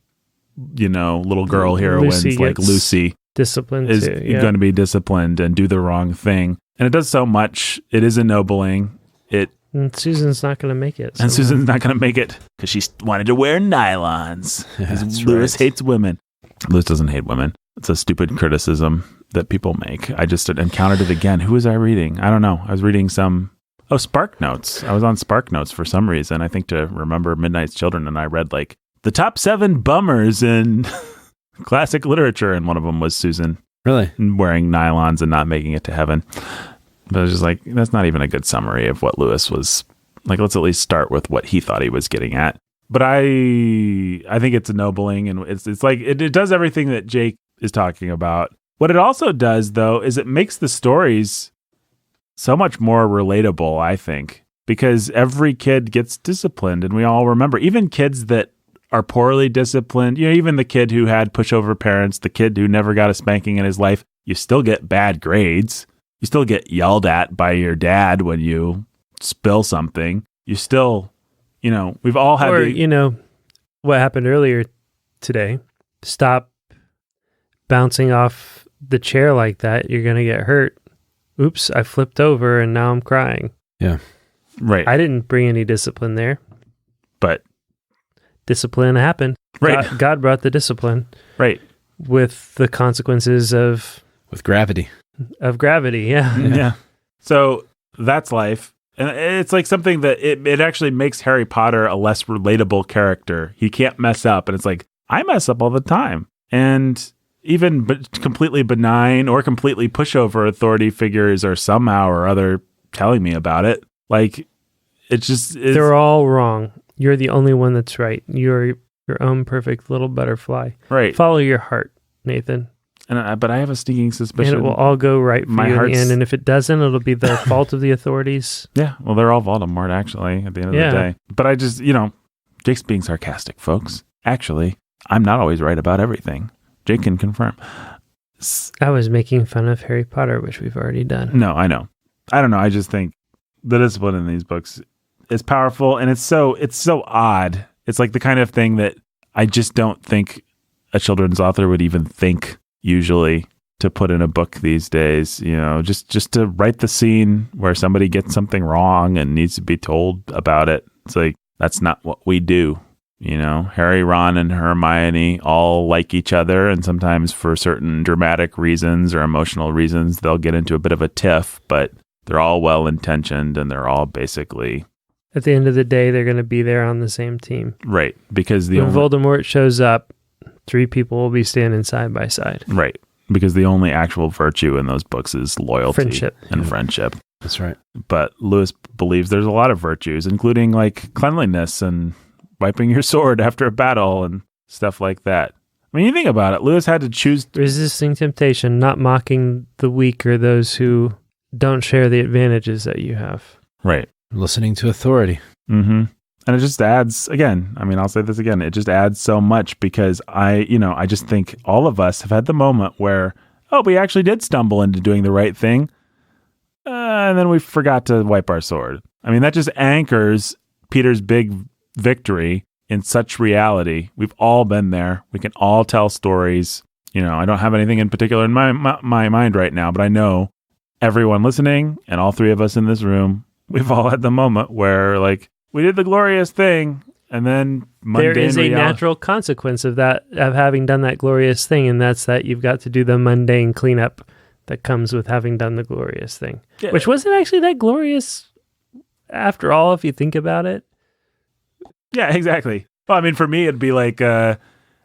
little girl heroines like Lucy disciplined is going to be disciplined and do the wrong thing. And it does so much. It is ennobling. And Susan's not going to make it. And Susan's not going to make it because she wanted to wear nylons. Lewis hates women. Lewis doesn't hate women. It's a stupid criticism that people make. I just encountered it again. Who was I reading? I don't know. I was reading Spark Notes. I was on Spark Notes for some reason. I think to remember Midnight's Children, and I read the top 7 bummers in classic literature, and one of them was Susan Really? wearing nylons and not making it to heaven. But it's just like, that's not even a good summary of what Lewis was like. Let's at least start with what he thought he was getting at. But I think it's ennobling, and it's like it does everything that Jake is talking about. What it also does, though, is it makes the stories so much more relatable, I think, because every kid gets disciplined, and we all remember, even kids that are poorly disciplined, even the kid who had pushover parents, the kid who never got a spanking in his life, you still get bad grades. You still get yelled at by your dad when you spill something. You still, we've all had what happened earlier today. Stop bouncing off the chair like that. You're going to get hurt. Oops, I flipped over and now I'm crying. Yeah. Right. I didn't bring any discipline there. But discipline happened. Right. God brought the discipline. Right. With the consequences with gravity. Of gravity, yeah. Yeah. So that's life. And it's like something that it actually makes Harry Potter a less relatable character. He can't mess up. And it's like, I mess up all the time. And even completely benign or completely pushover authority figures are somehow or other telling me about it. Like, it's just... They're all wrong. You're the only one that's right. You're your own perfect little butterfly. Right. Follow your heart, Nathan. But I have a sneaking suspicion. And it will all go right for you in the end. And if it doesn't, it'll be the fault of the authorities. Yeah. Well, they're all Voldemort, actually, at the end of the day. But I just, Jake's being sarcastic, folks. Actually, I'm not always right about everything. Jake can confirm. I was making fun of Harry Potter, which we've already done. No, I know. I don't know. I just think the discipline in these books is powerful, and it's so odd. It's like the kind of thing that I just don't think a children's author would even think usually to put in a book these days, just to write the scene where somebody gets something wrong and needs to be told about it. It's like, that's not what we do. Harry, Ron, and Hermione all like each other, and sometimes for certain dramatic reasons or emotional reasons, they'll get into a bit of a tiff, but they're all well-intentioned, and they're all basically... At the end of the day, they're going to be there on the same team. Right, because when Voldemort shows up, 3 people will be standing side by side. Right, because the only actual virtue in those books is loyalty and friendship. That's right. But Lewis believes there's a lot of virtues, including like cleanliness and wiping your sword after a battle and stuff like that. I mean, you think about it, Lewis had to choose... Resisting temptation, not mocking the weak or those who don't share the advantages that you have. Right. Listening to authority. Mm-hmm. And it just adds, again, I'll say this again, it just adds so much because I just think all of us have had the moment where, we actually did stumble into doing the right thing, and then we forgot to wipe our sword. I mean, that just anchors Peter's big victory in such reality. We've all been there. We can all tell stories. I don't have anything in particular in my mind right now, but I know everyone listening and all 3 of us in this room, we've all had the moment where, like, we did the glorious thing, and then mundane there is a natural consequence of that, of having done that glorious thing, and that's that you've got to do the mundane cleanup that comes with having done the glorious thing, which wasn't actually that glorious after all, if you think about it. Yeah, exactly. Well, I mean, for me, it'd be like,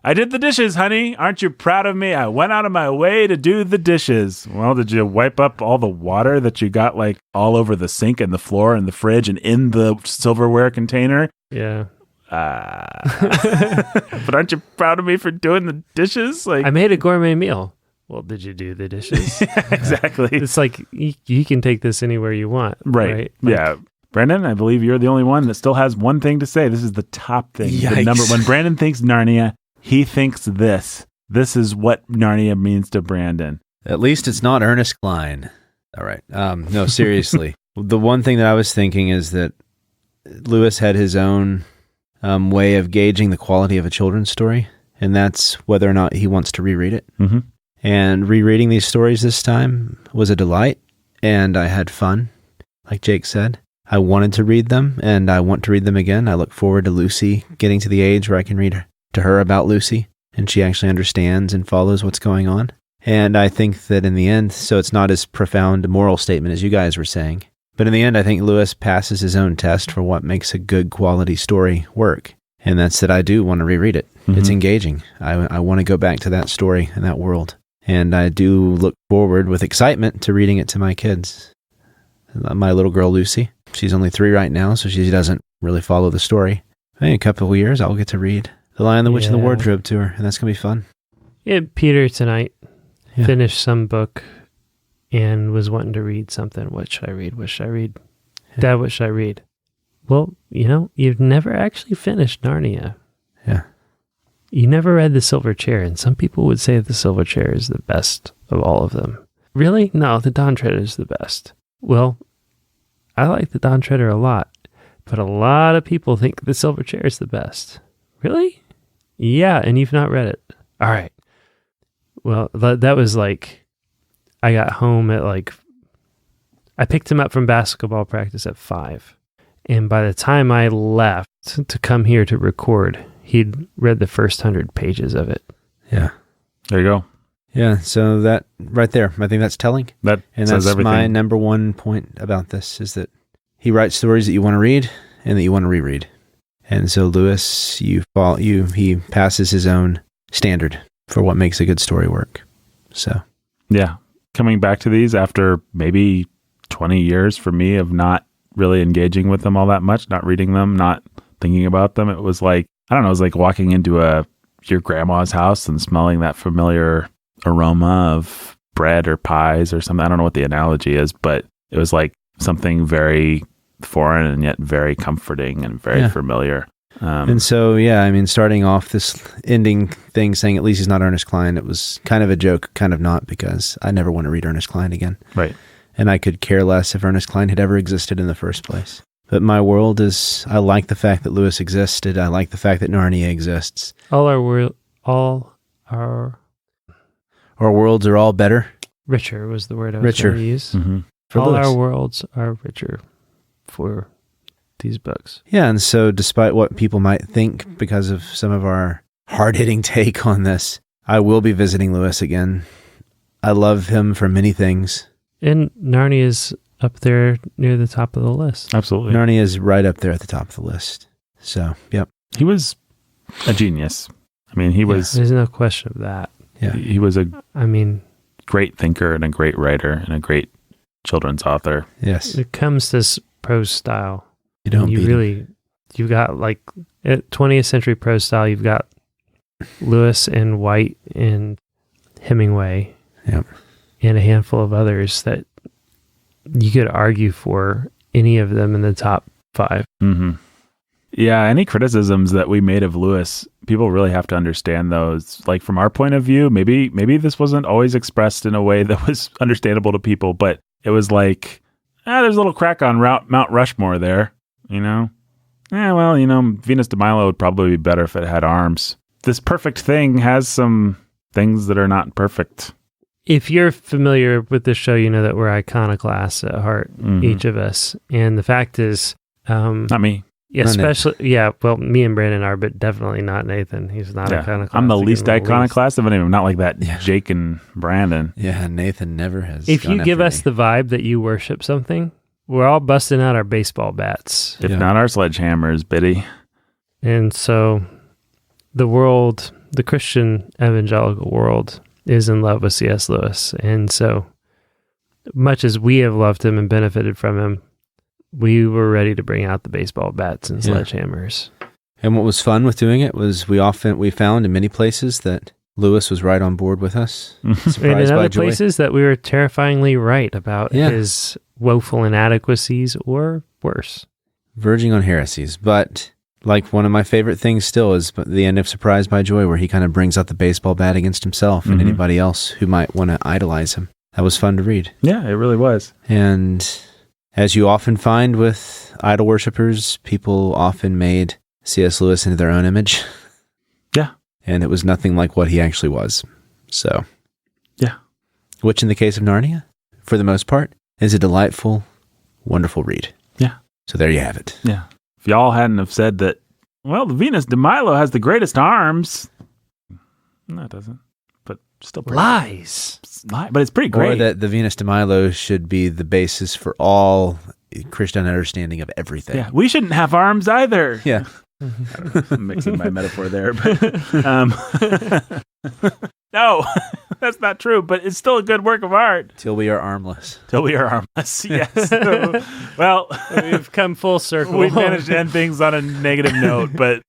I did the dishes, honey. Aren't you proud of me? I went out of my way to do the dishes. Well, did you wipe up all the water that you got like all over the sink and the floor and the fridge and in the silverware container? Yeah. But aren't you proud of me for doing the dishes? Like, I made a gourmet meal. Well, did you do the dishes? Yeah, exactly. It's like, you can take this anywhere you want. Right. Like, yeah. Brandon, I believe you're the only one that still has one thing to say. This is the top thing. Yikes. The number. When Brandon thinks Narnia, he thinks this. This is what Narnia means to Brandon. At least it's not Ernest Cline. All right. No, seriously. The one thing that I was thinking is that Lewis had his own way of gauging the quality of a children's story, and that's whether or not he wants to reread it. Mm-hmm. And rereading these stories this time was a delight, and I had fun, like Jake said. I wanted to read them, and I want to read them again. I look forward to Lucy getting to the age where I can read to her about Lucy, and she actually understands and follows what's going on. And I think that in the end, so it's not as profound a moral statement as you guys were saying, but in the end, I think Lewis passes his own test for what makes a good quality story work. And that's that I do want to reread it. Mm-hmm. It's engaging. I want to go back to that story and that world. And I do look forward with excitement to reading it to my kids. My little girl, Lucy, she's only 3 right now, so she doesn't really follow the story. In a couple of years, I'll get to read The Lion, the Witch, and the Wardrobe to her, and that's going to be fun. Yeah, Peter tonight finished some book and was wanting to read something. What should I read? What should I read? Dad, what should I read? Well, you've never actually finished Narnia. Yeah. You never read The Silver Chair, and some people would say The Silver Chair is the best of all of them. Really? No, The Dawn Treader is the best. Well, I like The Dawn Treader a lot, but a lot of people think The Silver Chair is the best. Really? Yeah, and you've not read it. All right. Well, that was like, I got home at I picked him up from basketball practice at 5. And by the time I left to come here to record, he'd read the first 100 pages of it. Yeah. There you go. Yeah, so that right there, I think that's telling. That and says that's everything. my number one point about this, is that he writes stories that you want to read and that you want to reread. And so Lewis, he passes his own standard for what makes a good story work. So yeah, coming back to these after maybe 20 years for me of not really engaging with them all that much, not reading them, not thinking about them, it was like, I don't know, it was like walking into your grandma's house and smelling that familiar aroma of bread or pies or something. I don't know what the analogy is, but it was like something very foreign and yet very comforting and very familiar. And so, starting off this ending thing saying at least he's not Ernest Cline, it was kind of a joke, kind of not, because I never want to read Ernest Cline again. Right. And I could care less if Ernest Cline had ever existed in the first place. But my world is, I like the fact that Lewis existed. I like the fact that Narnia exists. All our worlds are all better. Richer was the word I was going to use. Mm-hmm. All Lewis. our worlds are richer for these books. Yeah, and so despite what people might think because of some of our hard-hitting take on this, I will be visiting Lewis again. I love him for many things. And Narnia is up there near the top of the list. Absolutely. Narnia is right up there at the top of the list. So, yep. He was a genius. I mean, he was... There's no question of that. Yeah. He was a great thinker and a great writer and a great children's author. Yes. It comes to this prose style. You've got like at 20th century prose style, you've got Lewis and White and Hemingway. Yep. And a handful of others that you could argue for any of them in the top 5. Mm-hmm. Yeah, any criticisms that we made of Lewis, people really have to understand those. Like from our point of view, maybe this wasn't always expressed in a way that was understandable to people, but it was like, there's a little crack on Mount Rushmore there, Venus de Milo would probably be better if it had arms. This perfect thing has some things that are not perfect. If you're familiar with this show, you know that we're iconoclasts at heart, each of us. And the fact is... not me. Yeah, especially, me and Brandon are, but definitely not Nathan. He's not iconoclast. I'm the least iconoclast of any of them. Not like that Jake and Brandon. Yeah, Nathan never has. If you give us the vibe that you worship something, we're all busting out our baseball bats. If not our sledgehammers, Biddy. And so the Christian evangelical world is in love with C.S. Lewis. And so much as we have loved him and benefited from him, we were ready to bring out the baseball bats and sledgehammers. And what was fun with doing it was we found in many places that Lewis was right on board with us. And in other places that we were terrifyingly right about his woeful inadequacies or worse. Verging on heresies. But like one of my favorite things still is the end of Surprised by Joy, where he kind of brings out the baseball bat against himself and anybody else who might want to idolize him. That was fun to read. Yeah, it really was. And as you often find with idol worshippers, people often made C.S. Lewis into their own image. Yeah. And it was nothing like what he actually was. So, yeah. Which in the case of Narnia, for the most part, is a delightful, wonderful read. Yeah. So there you have it. Yeah. If y'all hadn't have said that, well, the Venus de Milo has the greatest arms. No, it doesn't. But still pretty lies. But it's pretty great. Or that the Venus de Milo should be the basis for all Christian understanding of everything. Yeah, we shouldn't have arms either. Yeah. I don't know, I'm mixing my metaphor there, but no, That's not true, but it's still a good work of art. Till we are armless. Till we are armless, yes. Well, We've come full circle. we managed to end things on a negative note, but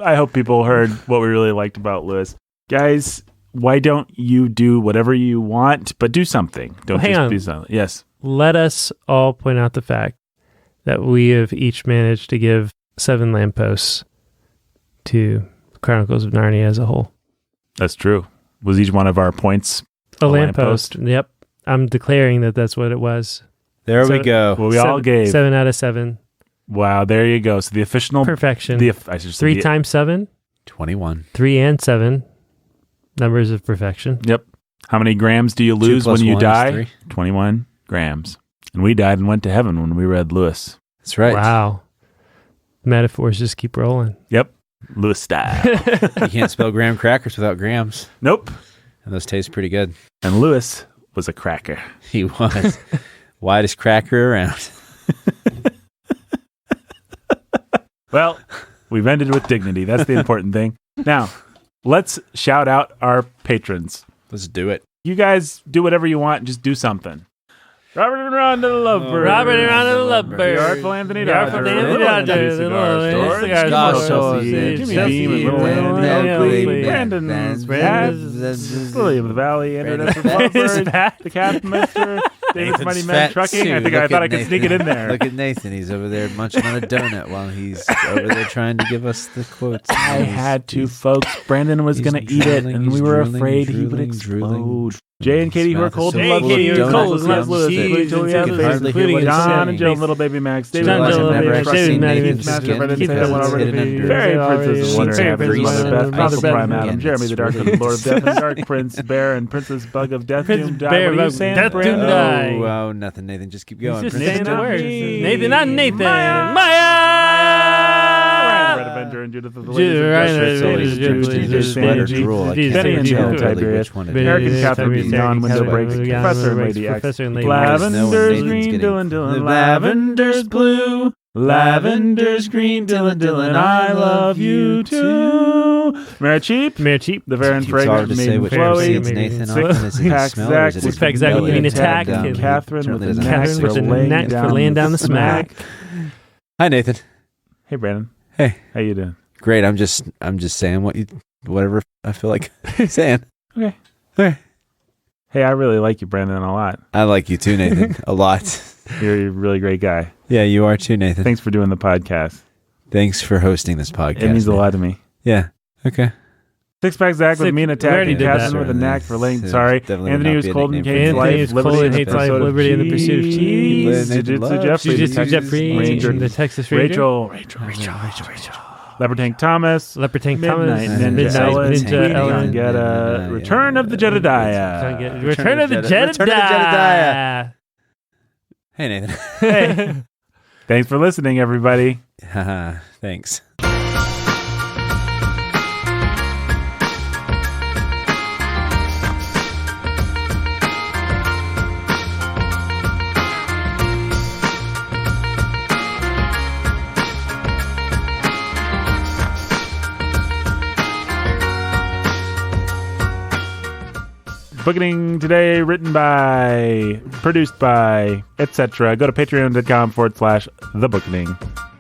I hope people heard what we really liked about Lewis. Guys, why don't you do whatever you want, but do something. Don't Hang just on. be silent. Yes. Let us all point out the fact that we have each managed to give 7 lampposts to Chronicles of Narnia as a whole. That's true. Was each one of our points A lamppost. Yep. I'm declaring that that's what it was. There we So- go. Well, we all gave. 7 out of 7. Wow, there you go. So the official... Perfection. I should say 3 times 7. 21. 3 and 7. Numbers of perfection. Yep. How many grams do you 2 lose plus when you 1 is die? 3. 21 grams. And we died and went to heaven when we read Lewis. That's right. Wow. Metaphors just keep rolling. Yep. Lewis style. You can't spell graham crackers without grams. Nope. And those taste pretty good. And Lewis was a cracker. He was. Widest cracker around. Well, we've ended with dignity. That's the important thing. Now, let's shout out our patrons. Let's do it. You guys do whatever you want. Just do something. Robert and Rhonda the Lovebirds. Robert and Rhonda the Lovebirds. The Artful Anthony The Artful Dodger. Anthony Little Dodger. Anthony Cigar Little Store. Cigar Scott Store. Chelsea. Chelsea. Jimmy Beam and Little Anthony Anthony. Oakley. Brandon's Pat. Lily of the Valley. Andrew Nestor Lovebird. The Catmaster. David's Nathan's Mighty Men fat Trucking. suit. I Look thought I at could sneak it in there. Look at Nathan. He's over there munching on a donut while he's over there trying to give us the quotes. I had to, folks. Brandon was he's going to eat it, drooling, and he's we were drooling, afraid he would drooling, explode. drooling. Jay and Katie, His who are mouth is cold so and Jay love and Katie, Lewis, who are Jonas, cold and Lewis, love Lewis, Lewis, including Joey Lewis, Evans, can hardly including hear what he's John John saying. and Joe and Little Baby Max, David John, West, Joe, Never Baby Expressed, David, Seen David, Nathan's David, Master, Brendan David, Said, One David, Already, David, Fairy David, Princess, David, Wonder, David, Happy, David, Mother David, Beth, David, Apostle David, Prime David, Adam, Jeremy the Dark David, Lord of Death and Dark Prince, Bear, and Princess Bug of Death, Prince Doom, Die. Bear What are you of saying, Death, Doom, Brandon? Die. Oh, nothing, Nathan. Just keep going. He's just Princess saying the Nathan, words. me. Nathan, not Nathan. Maya. Maya. Red Avenger and Judith of the Judy, Ladies of right, Justice, right, Ladies right, of right, Justice, right, Justice, right, Let her Benny, drool. I Benny, can't Benny and tell Joe, totally Tiberius, which one it is. Eric and Benny, Catherine Tiberius, beating on window Catherine, breaks, yeah, Professor and breaks, Lady X, Professor and Lady Lavender's Nathan's green, getting- Dylan, Dylan, Lavender's blue, Lavender's green, Dylan, Dylan, I love you too. Mary Cheap, Mayor Cheap. the very It's hard fragrant to say Maiden which Chloe, precedes Chloe, Nathan Chloe, often. Is it his Pack smell or Zach, is it his Pack Zach, you belly? mean It's attack, down. and Catherine Certainly with a doesn't knack have for sex. laying down the smack. Hi, Nathan. Hey, Brandon. Hey. How you doing? Great. I'm just saying whatever I feel like saying. Okay. Okay. Hey, I really like you, Brandon, a lot. I like you too, Nathan, a lot. You're a really great guy. Yeah, you are too, Nathan. Thanks for doing the podcast. Thanks for hosting this podcast. It means a Nathan. lot to me. Yeah. Okay. Six Pack Zach with me and We attack, already and did Catherine that. with a knack for laying. It's Sorry, definitely Anthony would was not be a cold and nickname hates for life, Anthony is liberty, cold and and hates life, episode of liberty, and the pursuit of cheese. Jiu-Jitsu Jeffrey, Jiu-Jitsu Texas Jeffrey, Ranger, the Texas Ranger. Rachel, Leopard Tank Thomas, Leopard Tank Midnight Thomas, Ninja Midnight Ellen, Ninja Tweety, Ellen, Tangetta, Return of the Jedediah. Return of the Return of the Jedediah. Hey, Nathan. Hey, thanks for listening, everybody. Haha, thanks. Bookening today, written by, produced by, etc. Go to patreon.com/thebookening.